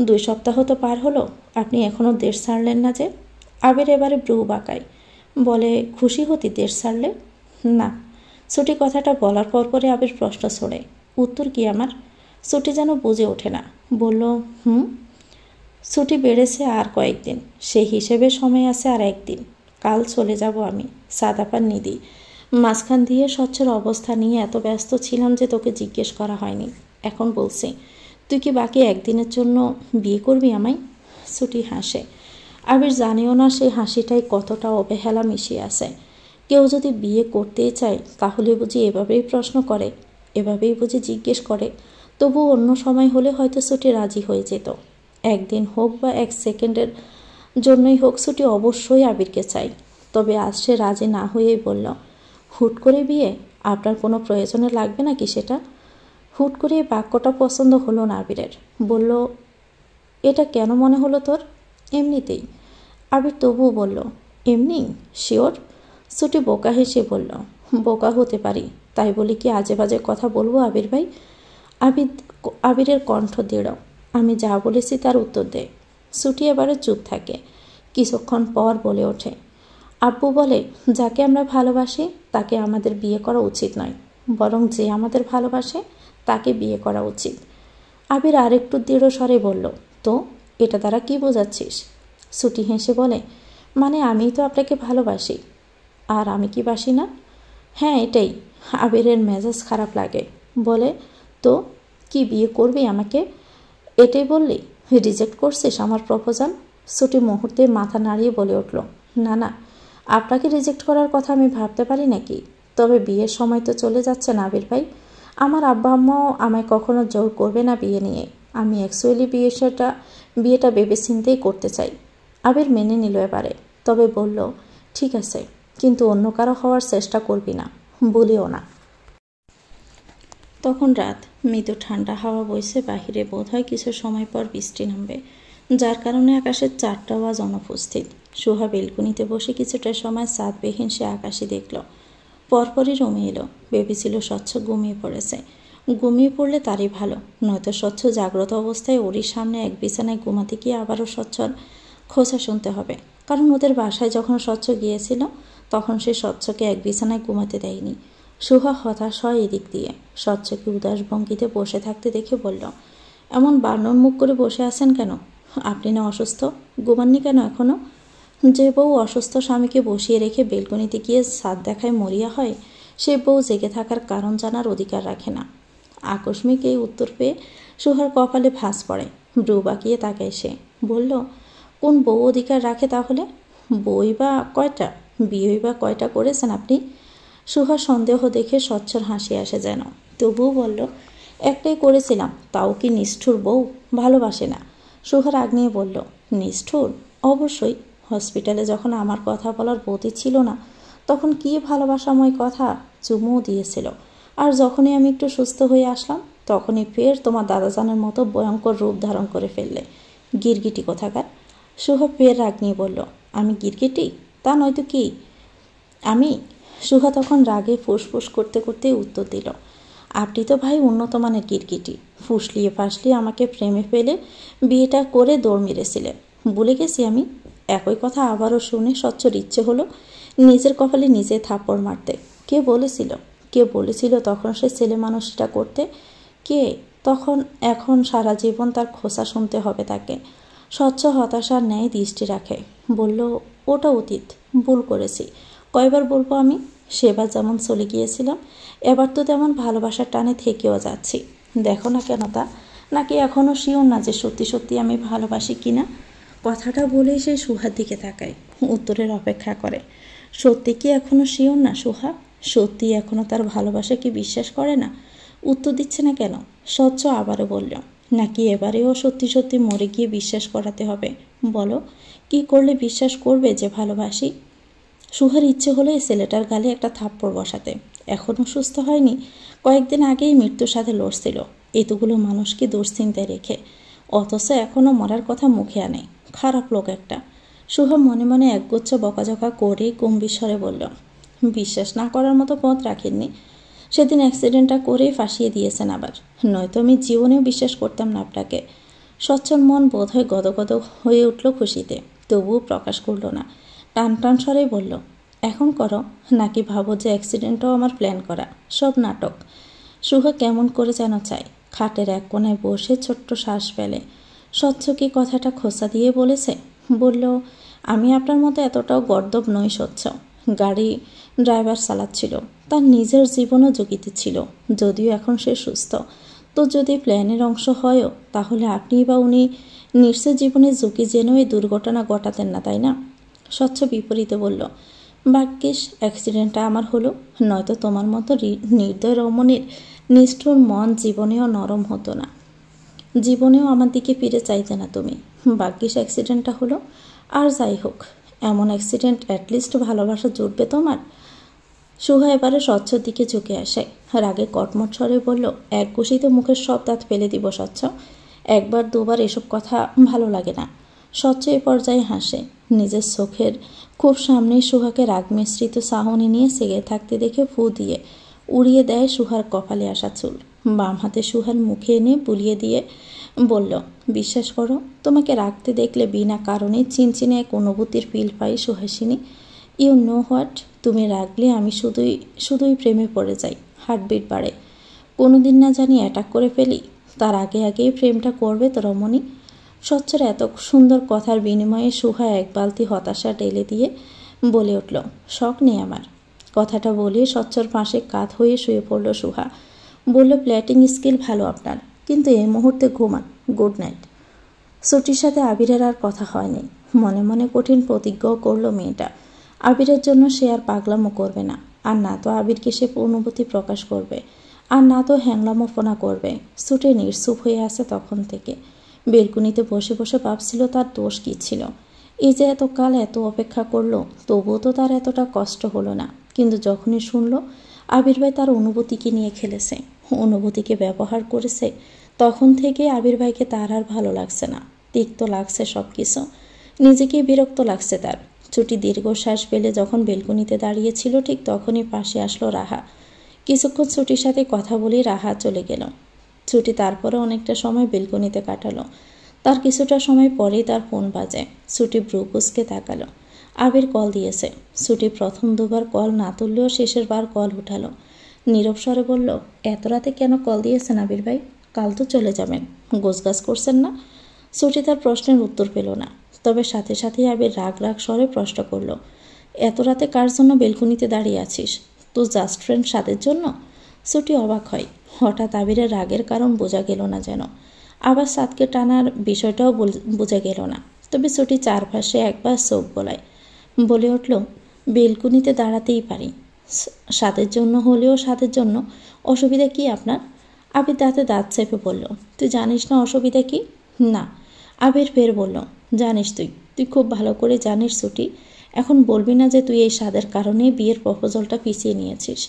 [SPEAKER 1] 2 সপ্তাহ তো পার হলো, আপনি এখনও দেশ ছাড়লেন না যে? আবির এবারে ব্রু বাঁকায়, বলে, খুশি হতি দেশ ছাড়লে? না। ছুটি কথাটা বলার পরে আবির প্রশ্ন ছড়ে, উত্তর কি আমার? ছুটি যেন বুঝে ওঠে না, বলল, ছুটি বেড়েছে আর কয়েকদিন, সেই হিসেবে সময় আছে আর একদিন। কাল চলে যাব আমি, সাদাপার নিদি। মাঝখান দিয়ে স্বচ্ছর অবস্থা নিয়ে এত ব্যস্ত ছিলাম যে তোকে জিজ্ঞেস করা হয়নি। এখন বলছি, তুই কি বাকি একদিনের জন্য বিয়ে করবি আমায়? ছুটি হাসে। আবির জানিও না সেই হাসিটাই কতটা অবহেলা মিশিয়ে আছে। কেউ যদি বিয়ে করতেই চায় তাহলে বুঝি এভাবেই প্রশ্ন করে, এভাবেই বুঝি জিজ্ঞেস করে। তবু অন্য সময় হলে হয়তো ছুটি রাজি হয়ে যেত। একদিন হোক বা 1 সেকেন্ডের জন্যই হোক, ছুটি অবশ্যই আবিরকে চাই। তবে আজ সে রাজি না হয়েই বলল, হুট করে বিয়ে? আপনার কোনো প্রয়োজনে লাগবে নাকি সেটা? হুট করে এই বাক্যটা পছন্দ হলো না আবিরের। বলল, এটা কেন মনে হলো তোর? এমনিতেই। আবির তবুও বলল, এমনি? শিওর? ছুটি বোকা হেসে বলল, বোকা হতে পারি, তাই বলি কি আজে বাজে কথা বলবো আবির ভাই? আবিরের কণ্ঠ দৃঢ়। আমি যা বলেছি তার উত্তর দে। ছুটি এবারে চুপ থাকে। কিছুক্ষণ পর বলে ওঠে, আব্বু বলে, যাকে আমরা ভালোবাসি তাকে আমাদের বিয়ে করা উচিত নয়, বরং যে আমাদের ভালোবাসে তাকে বিয়ে করা উচিত। আবির আরেকটু দৃঢ় স্বরে বলল, তো এটা দ্বারা কি বোঝাচ্ছিস? ছুটি হেসে বলে, মানে আমিই তো আপনাকে ভালোবাসি, আর আমি কি বাসি না? হ্যাঁ, এটাই। আবিরের মেজাজ খারাপ লাগে। বলে, তো কি বিয়ে করবি আমাকে? এটাই বললি? রিজেক্ট করছিস আমার প্রপোজাল? ছুটি মুহূর্তে মাথা নাড়িয়ে বলে উঠল, না না, আপনাকে রিজেক্ট করার কথা আমি ভাবতে পারি নাকি? তবে বিয়ের সময় তো চলে যাচ্ছে না আবির ভাই। আমার আব্বা আম্মাও আমায় কখনো জোর করবে না বিয়ে নিয়ে। আমি অ্যাকচুয়ালি বিয়েটা ভেবেচিন্তেই করতে চাই। আবির মেনে নিল এবারে, তবে বলল, ঠিক আছে, কিন্তু অন্য কারো হওয়ার চেষ্টা করবি না, বলিও না। তখন রাত, মৃদু ঠান্ডা হাওয়া বইছে বাহিরে। বোধ হয় কিছু সময় পর বৃষ্টি নামবে, যার কারণে আকাশের 4টা আওয়াজ অনুপস্থিত। সুহা বেলকুনিতে বসে কিছুটা সময় চাঁদবিহীন সে আকাশই দেখল। পরপরই রুমে এলো। ভেবেছিল স্বচ্ছ ঘুমিয়ে পড়েছে। ঘুমিয়ে পড়লে তারই ভালো, নয়তো স্বচ্ছ জাগ্রত অবস্থায় ওরই সামনে এক বিছানায় ঘুমাতে গিয়ে আবারও স্বচ্ছর খোঁচা শুনতে হবে। কারণ ওদের বাসায় যখন স্বচ্ছ গিয়েছিল তখন সে স্বচ্ছকে এক বিছানায় ঘুমাতে দেয়নি। সুহা হতাশ হয় এদিক দিয়ে। স্বচ্ছকে উদাস ভঙ্গিতে বসে থাকতে দেখে বলল, এমন বার্নর মুখ করে বসে আছেন কেন? আপনি না অসুস্থ? ঘুমাননি কেন এখনও? যে বউ অসুস্থ স্বামীকে বসিয়ে রেখে বেলকনিতে গিয়ে ছাদ দেখায় মরিয়া হয়, সে বউ জেগে থাকার কারণ জানার অধিকার রাখে না। আকস্মিক এই উত্তর পেয়ে সুহার কপালে ভাঁজ পড়ে। ব্রু বাঁকিয়ে তাকায় সে। বলল, কোন বউ অধিকার রাখে তাহলে? বই বা কয়টা, বিয়েই বা কয়টা করেছেন আপনি? সুহার সন্দেহ দেখে স্বচ্ছর হাসি আসে যেন। তবুও বলল, একটাই করেছিলাম, তাও কি নিষ্ঠুর বউ? ভালোবাসে না। সুহার রাগ নিয়ে বলল, নিষ্ঠুর? অবশ্যই। হসপিটালে যখন আমার কথা বলার গতি ছিল না তখন কি ভালোবাসাময় কথা চুমুও দিয়েছিল। আর যখনই আমি একটু সুস্থ হয়ে আসলাম তখনই ফের তোমার দাদাজানের মতো ভয়ঙ্কর রূপ ধারণ করে ফেললে। গিরগিটি কোথাকার। সুহা ফের রাগ নিয়ে বলল, আমি গিরগিটি? তা নয়তো কি? আমি? সুহা তখন রাগে ফুসফুস করতে করতে উত্তর দিল, আপনি তো ভাই উন্নত মানের গিরগিটি। ফুসলিয়ে ফাসলিয়ে আমাকে প্রেমে ফেলে বিয়েটা করে দৌড় মেরেছিলেন। ভুলে গেছি আমি। একই কথা আবারও শুনে স্বচ্ছর ইচ্ছে হলো নিজের কপালে নিজে থাপ্পড় মারতে। কে বলেছিল তখন সে ছেলে মানুষটা করতে? কে? তখন এখন সারা জীবন তার খোসা শুনতে হবে তাকে। স্বচ্ছ হতাশার ন্যায় দৃষ্টি রাখে, বলল, ওটা অতীত, ভুল করেছি। কয়বার বলবো আমি? সেবার যেমন চলে গিয়েছিলাম, এবার তো তেমন ভালোবাসার টানে থেকেও যাচ্ছি। দেখো না কেন তা? নাকি এখনও শিওর না যে সত্যি সত্যি আমি ভালোবাসি কিনা? কথাটা বলেই সে সুহার দিকে তাকায়, উত্তরের অপেক্ষা করে। সত্যি কি এখনও শিওর না সুহা? সত্যি এখনও তার ভালোবাসা কি বিশ্বাস করে না? উত্তর দিচ্ছে না কেন? স্বচ্ছ আবারও বলল, নাকি এবারেও সত্যি সত্যি মরে গিয়ে বিশ্বাস করাতে হবে? বলো, কি করলে বিশ্বাস করবে যে ভালোবাসি? সুহার ইচ্ছে হলো এই ছেলেটার গালে একটা থাপ্পড় বসাতে। এখনও সুস্থ হয়নি, কয়েকদিন আগেই মৃত্যুর সাথে লড়ছিল এতগুলো মানুষকে দুশ্চিন্তায় রেখে, অথচ এখনও মরার কথা মুখে আনে। খারাপ লোক একটা। সুহা মনে মনে একগুচ্ছ বকাঝকা করে গম্ভীর স্বরে বলল, বিশ্বাস না করার মতো পথ রাখেননি। সেদিন অ্যাক্সিডেন্টটা করেই ফাঁসিয়ে দিয়েছেন আবার, নয়তো আমি জীবনেও বিশ্বাস করতাম না আপনাকে। স্বচ্ছল মন বোধহয় গদগদ হয়ে উঠল খুশিতে, তবুও প্রকাশ করল না। টান টান স্বরেই বলল, এখন করো, নাকি ভাবো যে অ্যাক্সিডেন্টটাও আমার প্ল্যান করা, সব নাটক? সুহা কেমন করে যেন চায়, খাটের এক কোণায় বসে ছোট্ট শ্বাস ফেলে। স্বচ্ছ কি কথাটা খোঁচা দিয়ে বলেছে? বলল, আমি আপনার মতো এতটাও গর্দব নই স্বচ্ছ। গাড়ি ড্রাইভার চালাচ্ছিল, তার নিজের জীবনও ঝুঁকিতে ছিল। যদিও এখন সে সুস্থ, তো যদি প্ল্যানের অংশ হয়ও, তাহলে আপনি বা উনি নিশ্চয় জীবনের ঝুঁকি জেনেও এই দুর্ঘটনা ঘটাতেন না, তাই না? স্বচ্ছ বিপরীতে বলল, ভাগ্যিস অ্যাক্সিডেন্টটা আমার হলো, নয়তো তোমার মতো নির্দয় রমণীর নিষ্ঠুর মন জীবনেও নরম হতো না, জীবনেও আমার দিকে ফিরে চাইতে না তুমি। ভাগ্যিস অ্যাক্সিডেন্টটা হলো। আর যাই হোক, এমন অ্যাক্সিডেন্ট অ্যাটলিস্ট ভালোবাসা জুটবে তোমার। সুহা এবারে স্বচ্ছর দিকে ঝুঁকে আসে, রাগে কটমট স্বরে বলল, এক ঘুষিতে মুখের সব দাঁত ফেলে দিব স্বচ্ছ। একবার দুবার এসব কথা ভালো লাগে না। স্বচ্ছ এ পর্যায়ে হাসে, নিজের চোখের খুব সামনেই সুহাকে রাগ মিশ্রিত চাহনি নিয়ে সেগে থাকতে দেখে ফু দিয়ে উড়িয়ে দেয় সুহার কপালে আসা চুল। বাম হাতে সুহার মুখে এনে বুলিয়ে দিয়ে বলল, বিশ্বাস করো, তোমাকে রাখতে দেখলে বিনা কারণে চিনচিনে এক অনুভূতির ফিল পাই সুহাসিনী। ইউ নো হোয়াট, তুমি রাখলে আমি শুধুই প্রেমে পড়ে যাই, হার্টবিট বাড়ে। কোনোদিন না জানি অ্যাটাক করে ফেলি, তার আগেই প্রেমটা করবে তো রমণী। স্বচ্ছর এত সুন্দর কথার বিনিময়ে সুহা এক বালতি হতাশা ঢেলে দিয়ে বলে উঠল, শখ নেই আমার। কথাটা বলে স্বচ্ছর পাশে কাত হয়ে শুয়ে পড়ল সুহা। বলল, প্ল্যাটিং স্কিল ভালো আপনার, কিন্তু এই মুহূর্তে ঘুমান, গুড নাইট। ছুটির সাথে আবিরের আর কথা হয়নি। মনে মনে কঠিন প্রতিজ্ঞাও করল মেয়েটা। আবিরের জন্য সে আর পাগলামো করবে না, আর না তো আবিরকে সে অনুভূতি প্রকাশ করবে, আর না তো হ্যাংলামোফোনা করবে। ছুটে নির্চুপ হয়ে আছে তখন থেকে। বেলকুনিতে বসে বসে ভাবছিল তার দোষ কী ছিল। এই যে এতকাল এত অপেক্ষা করলো, তবুও তো তার এতটা কষ্ট হলো না। কিন্তু যখনই শুনল আবির ভাই তার অনুভূতিকে নিয়ে খেলেছে, অনুভূতিকে ব্যবহার করেছে, তখন থেকে আবির ভাইকে তার আর ভালো লাগছে না। তিক্ত লাগছে সব কিছু, নিজেকেই বিরক্ত লাগছে তার। ছুটি দীর্ঘশ্বাস ফেলে যখন বেলকুনিতে দাঁড়িয়েছিল, ঠিক তখনই পাশে আসলো রাহা। কিছুক্ষণ ছুটির সাথে কথা বলেই রাহা চলে গেল। ছুটি তারপরে অনেকটা সময় বেলকুনিতে কাটালো। তার কিছুটা সময় পরেই তার ফোন বাজে। ছুটি ব্রুকুসকে তাকালো। আবির কল দিয়েছে। ছুটি প্রথম দুবার কল না তুললেও শেষের বার কল উঠালো। নীরব স্বরে বলল, এত রাতে কেন কল দিয়েছেন আবির ভাই? কাল তো চলে যাবেন, গোছগাছ করছেন না? ছুটি তার প্রশ্নের উত্তর পেল না, তবে সাথে সাথেই আবির রাগ স্বরে প্রশ্ন করল, এত রাতে কার জন্য বেলকুনিতে দাঁড়িয়ে আছিস? তো জাস্ট ফ্রেন্ড সাদের জন্য? ছুটি অবাক হয়। হঠাৎ আবিরের রাগের কারণ বোঝা গেল না যেন। আবার সাদকে টানার বিষয়টাও বোঝা গেল না। তবে ছুটি চারপাশে একবার চোখ বোলায়, বলে উঠল, বেলকুনিতে দাঁড়াতেই পারি, সাদের জন্য হলেও সাদের জন্য। অসুবিধা কি আপনার? আবির দাঁতে দাঁত চেপে বলল, তুই জানিস না অসুবিধা কি? না। আবির ফের বলল, জানিস তুই খুব ভালো করে জানিস ছুটি। এখন বলবি না যে তুই এই স্বাদের কারণে বিয়ের প্রপোজালটা পিছিয়ে নিয়েছিস।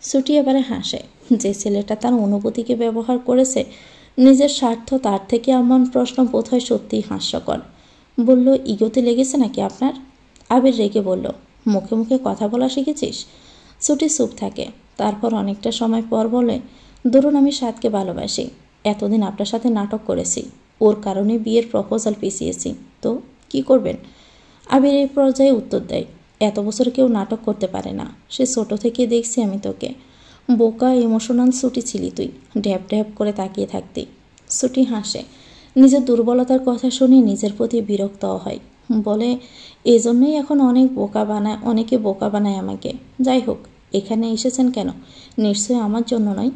[SPEAKER 1] ছুটি এবারে হাসে। যে ছেলেটা তার অনুভূতিকে ব্যবহার করেছে নিজের স্বার্থ, তার থেকে এমন প্রশ্ন বোধ হয় সত্যিই হাস্যকর। বলল, ইগোতে লেগেছে নাকি আপনার? আবির রেগে বলল, মুখে মুখে কথা বলা শিখেছিস? ছুটি চুপ থাকে, তারপর অনেকটা সময় পর বলে, ধরুন আমি সাদকে ভালোবাসি, এতদিন আপনার সাথে নাটক করেছি, ওর কারণে বিয়ের প্রপোজাল পিছিয়েছি, তো কি করবেন? আবির এই পর্যায়ে উত্তর দেয়, এত বছর কেউ নাটক করতে পারে না, সে ছোট থেকে দেখছি আমি তোকে। বোকা ইমোশনাল ছুটি ছিলি তুই, ড্যাব ড্যাব করে তাকিয়ে থাকতি। ছুটি হাসে, নিজের দুর্বলতার কথা শুনে নিজের প্রতি বিরক্তও হয়, বলে, এজন্যই এখন অনেকে বোকা বানায় আমাকে। যাই হোক, এখানে এসেছেন কেন? নিশ্চয়ই আমার জন্য নয়।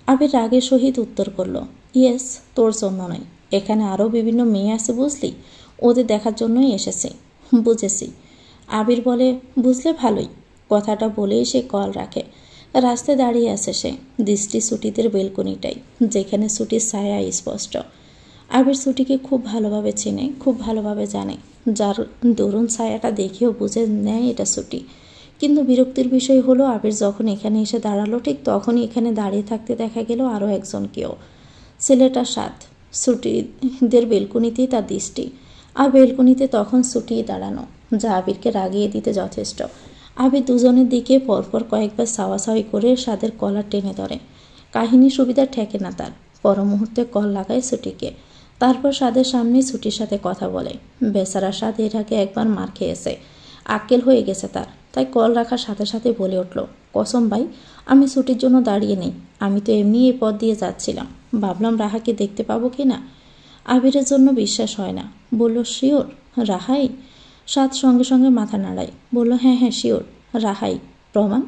[SPEAKER 1] আবির রাগের সহিত উত্তর করল, ইয়েস, তোর জন্য নয়, এখানে আরও বিভিন্ন মেয়ে আছে বুঝলি, ওদের দেখার জন্যই এসেছি। বুঝেছি। আবির বলে, বুঝলে ভালোই। কথাটা বলেই সে কল রাখে। রাস্তায় দাঁড়িয়ে আছে সে, দৃষ্টি ছুটিদের বেলকনিটাই, যেখানে ছুটির ছায়া স্পষ্ট। আবির ছুটিকে খুব ভালোভাবে চেনে, খুব ভালোভাবে জানে, যার দরুন ছায়াটা দেখেও বুঝে নেয় এটা ছুটি। কিন্তু বিরক্তির বিষয় হলো, আবির যখন এখানে এসে দাঁড়ালো ঠিক তখনই এখানে দাঁড়িয়ে থাকতে দেখা গেল আরও একজনকেও। ছেলেটা সাত, ছুটিদের বেলকনিতেই তার দৃষ্টি, আর বেলকনিতে তখন ছুটি দাঁড়ানো, যা আবিরকে রাগিয়ে দিতে যথেষ্ট। আবির দুজনের দিকে পরপর কয়েকবার সাওয়াসাওয়ি করে সাদের কলার টেনে ধরে। কাহিনী সুবিধা ঠেকে না তার, পর মুহূর্তে কল লাগায় ছুটিকে, তারপর সাদের সামনেই ছুটির সাথে কথা বলে। বেচারা সাদ এর আগে একবার মার খেয়েছে, আক্কেল হয়ে গেছে তার, তাই কল রাখার সাথে সাথে বলে উঠল, কসম ভাই, আমি ছুটির জন্য দাঁড়িয়ে নেই, আমি তো এমনি এই পথ দিয়ে যাচ্ছিলাম, ভাবলাম রাহাকে দেখতে পাবো কি না। আবিরের জন্য বিশ্বাস হয় না, বলল, শিওর রাহাই? সাদ সঙ্গে সঙ্গে মাথা নাড়ায়, বলল, হ্যাঁ হ্যাঁ শিওর, রাহাই। প্রমাণ?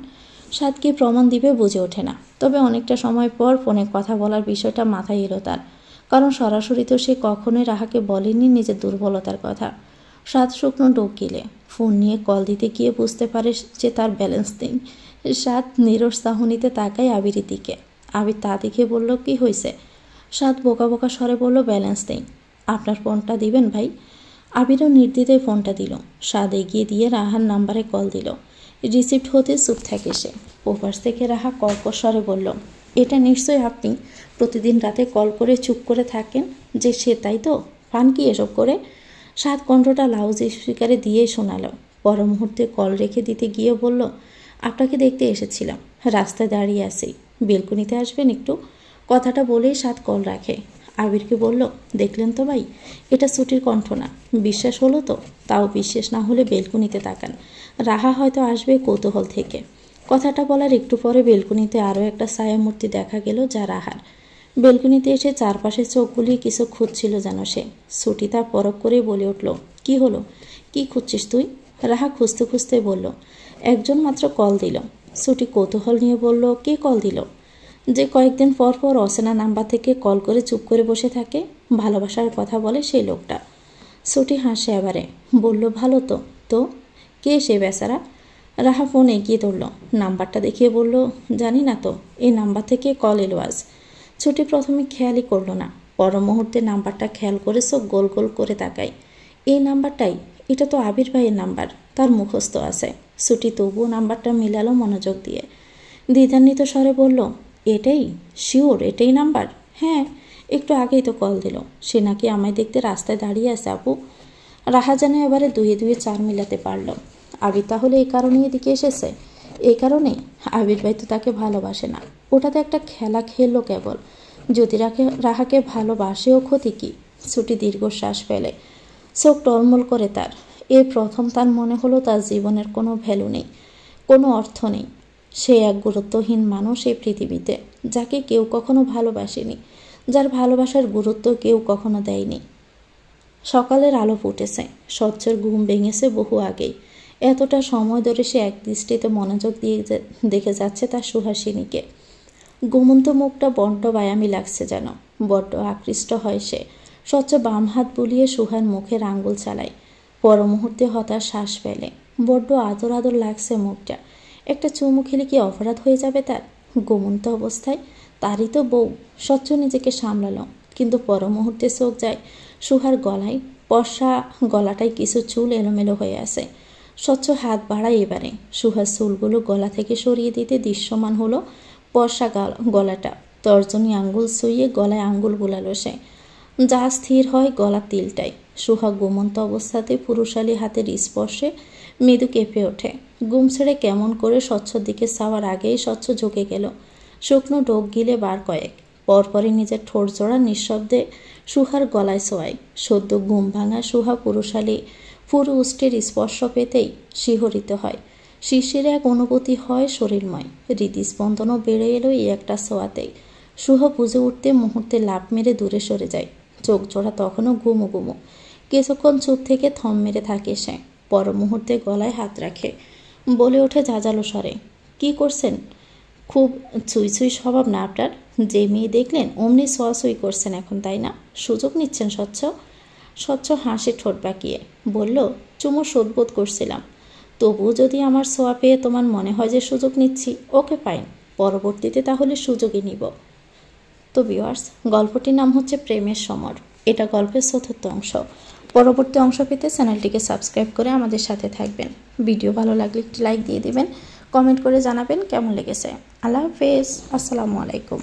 [SPEAKER 1] সাদ কি প্রমাণ দিবে বুঝে ওঠে না, তবে অনেকটা সময় পর ফোনে কথা বলার বিষয়টা মাথায় এলো তার, কারণ সরাসরি তো সে কখনোই রাহাকে বলেনি নিজের দুর্বলতার কথা। সাদ শুকনো ডোক গিলে ফোন নিয়ে কল দিতে গিয়ে বুঝতে পারে যে তার ব্যালেন্স নেই। সাদ নিরস চাহনিতে তাকায় আবিরের দিকে। আবির তা দেখে বলল, কি হয়েছে? সাদ বোকা বোকা স্বরে বলল, ব্যালেন্স নেই। আপনার ফোনটা দিবেন ভাই? আবিরও নির্দ্বিধায় ফোনটা দিল। সাদ এগিয়ে দিয়ে রাহার নাম্বারে কল দিল। রিসিপ্ট হতে চুপ থাকে সে। ওপাশ থেকে রাহা কর্কশ স্বরে বলল, এটা নিশ্চয়ই আপনি প্রতিদিন রাতে কল করে চুপ করে থাকেন যে সে, তাই তো? ফান কি এসব করে? সাদ কণ্ঠটা লাউড স্পিকারে দিয়েই শোনালো। পর মুহূর্তে কল রেখে দিতে গিয়ে বলল, আপনাকে দেখতে এসেছিলাম, রাস্তায় দাঁড়িয়ে আছি, বেলকনিতে আসবেন একটু? কথাটা বলেই সাদ কল রাখে। আবিরকে বলল, দেখলেন তো ভাই, এটা ছুটির কণ্ঠ না, বিশ্বাস হলো তো? তাও বিশ্বাস না হলে বেলকনিতে তাকান, রাহা হয়তো আসবে কৌতূহল থেকে। কথাটা বলার একটু পরে বেলকনিতে আরও একটা ছায়ামূর্তি দেখা গেল, যা রাহার। বেলকনিতে এসে চারপাশে চোখ বুলিয়ে কিছু খুঁজছিল যেন সে। ছুটি তা পরখ করে বলে উঠল, কি হলো, কি খুঁজছিস তুই? রাহা খুঁজতে খুঁজতে বলল, একজন মাত্র কল দিল। ছুটি কৌতূহল নিয়ে বলল, কে কল দিল? যে কয়েকদিন পর পর অচেনা নাম্বার থেকে কল করে চুপ করে বসে থাকে, ভালোবাসার কথা বলে সেই লোকটা। ছুটি হাসে এবারে, বলল, ভালো তো। তো কে সে বেচারা? রাহা ফোন এগিয়ে ধরল, নাম্বারটা দেখিয়ে বলল, জানি না তো, এই নাম্বার থেকে কল এলো আজ। ছুটি প্রথমে খেয়ালই করল না, পর মুহূর্তে নাম্বারটা খেয়াল করে চোখ গোল গোল করে তাকায়। এই নাম্বারটাই, এটা তো আবির ভাইয়ের নাম্বার, তার মুখস্থ আছে। ছুটি তবুও নাম্বারটা মিলালো মনোযোগ দিয়ে। দ্বিধান্বিত স্বরে বলল, এটাই? শিওর এটাই নাম্বার? হ্যাঁ, একটু আগেই তো কল দিল, সে নাকি আমায় দেখতে রাস্তায় দাঁড়িয়ে আছে আপু। রাহা যেন এবারে দুয়ে দুয়ে চার মিলাতে পারল। আবির তাহলে এই কারণেই এদিকে এসেছে? এই কারণেই? আবির ভাই তো তাকে ভালোবাসে না, ওটা তো একটা খেলা খেললো কেবল। যদি রাহাকে ভালোবাসেও ক্ষতি কি? ছুটি দীর্ঘশ্বাস ফেলে, চোখ টলমল করে তার। এই প্রথম তার মনে হলো তার জীবনের কোনো ভ্যালু নেই, কোনো অর্থ নেই। সে এক গুরুত্বহীন মানুষ এই পৃথিবীতে, যাকে কেউ কখনো ভালোবাসেনি, যার ভালোবাসার গুরুত্ব কেউ কখনো দেয়নি। সকালের আলো ফুটেছে, স্বচ্ছর ঘুম ভেঙেছে বহু আগেই। এতটা সময় ধরে সে এক দৃষ্টিতে মনোযোগ দিয়ে দেখে যাচ্ছে তার সুহাসিনীকে। ঘুমন্ত মুখটা বড্ড বায়ামি লাগছে যেন, বড্ড আকৃষ্ট হয় সে। স্বচ্ছ বাম হাত বুলিয়ে সুহার মুখের আঙ্গুল চালায়, পর মুহূর্তে হতাশ শ্বাস ফেলে। বড্ড আদর আদর লাগছে মুখটা। একটা চুমু খেলে কি অপরাধ হয়ে যাবে তার? ঘুমন্ত অবস্থায় তারই তো বউ। স্বচ্ছ নিজেকে সামলালো, কিন্তু পর মুহূর্তে চোখ যায় সুহার গলায়। পর্ষা গলাটায় কিছু চুল এলোমেলো হয়ে আছে। স্বচ্ছ হাত বাড়ায় এবারে, সুহার চুলগুলো গলা থেকে সরিয়ে দিতে দৃশ্যমান হলো পর্ষা গলাটা। তর্জনী আঙ্গুল ছুঁয়ে গলায় আঙ্গুল বুলালো সে, যা স্থির হয় গলার তিলটায়। সুহা ঘুমন্ত অবস্থাতে পুরুষালী হাতের স্পর্শে মৃদু কেঁপে ওঠে। ঘুম ছেড়ে কেমন করে স্বচ্ছর দিকে চাওয়ার আগেই স্বচ্ছ ঝুঁকে গেল। শুকনো ডোক গিলে বার কয়েক, পরপরই নিজের ঠোঁট জোড়া নিঃশব্দে সুহার গলায় ছোঁয়ায়। সদ্য ঘুম ভাঙা সুহা পুরুষালী পুরু উষ্টের স্পর্শ পেতেই শিহরিত হয়। শিশিরে এক অনুভূতি হয় শরীরময়। হৃদস্পন্দনও বেড়ে এলো এই একটা ছোঁয়াতেই। সুহা বুঝে উঠতে মুহূর্তে লাফ মেরে দূরে সরে যায়। চোখ জোড়া তখনও ঘুমো ঘুমো। কিছুক্ষণ চুপ থেকে থম মেরে থাকে সে। পর মুহূর্তে গলায় হাত রাখে, বলে ওঠে ঝাঁঝালো স্বরে, কি করছেন? খুব ছুঁই ছুঁই স্বভাব না আপনার? যে মেয়ে দেখলেন অমনি ছোঁয়াছুঁই করছেন এখন, তাই না? সুযোগ নিচ্ছেন স্বচ্ছ? স্বচ্ছ হাসি ঠোঁট বাঁকিয়ে বলল, চুমো শোধবোধ করছিলাম। তবুও যদি আমার ছোঁয়া পেয়ে তোমার মনে হয় যে সুযোগ নিচ্ছি, ওকে ফাইন, পরবর্তীতে তাহলে সুযোগই নিব। তো ভিউয়ার্স, গল্পটির নাম হচ্ছে প্রেমের সমর। এটা গল্পের চতুর্থ অংশ। পরবর্তী অংশ পেতে চ্যানেলটিকে সাবস্ক্রাইব করে আমাদের সাথে থাকবেন। ভিডিও ভালো লাগলে একটি লাইক দিয়ে দিবেন, কমেন্ট করে জানাবেন কেমন লেগেছে। আল্লাহ হাফেজ, আসসালামু আলাইকুম।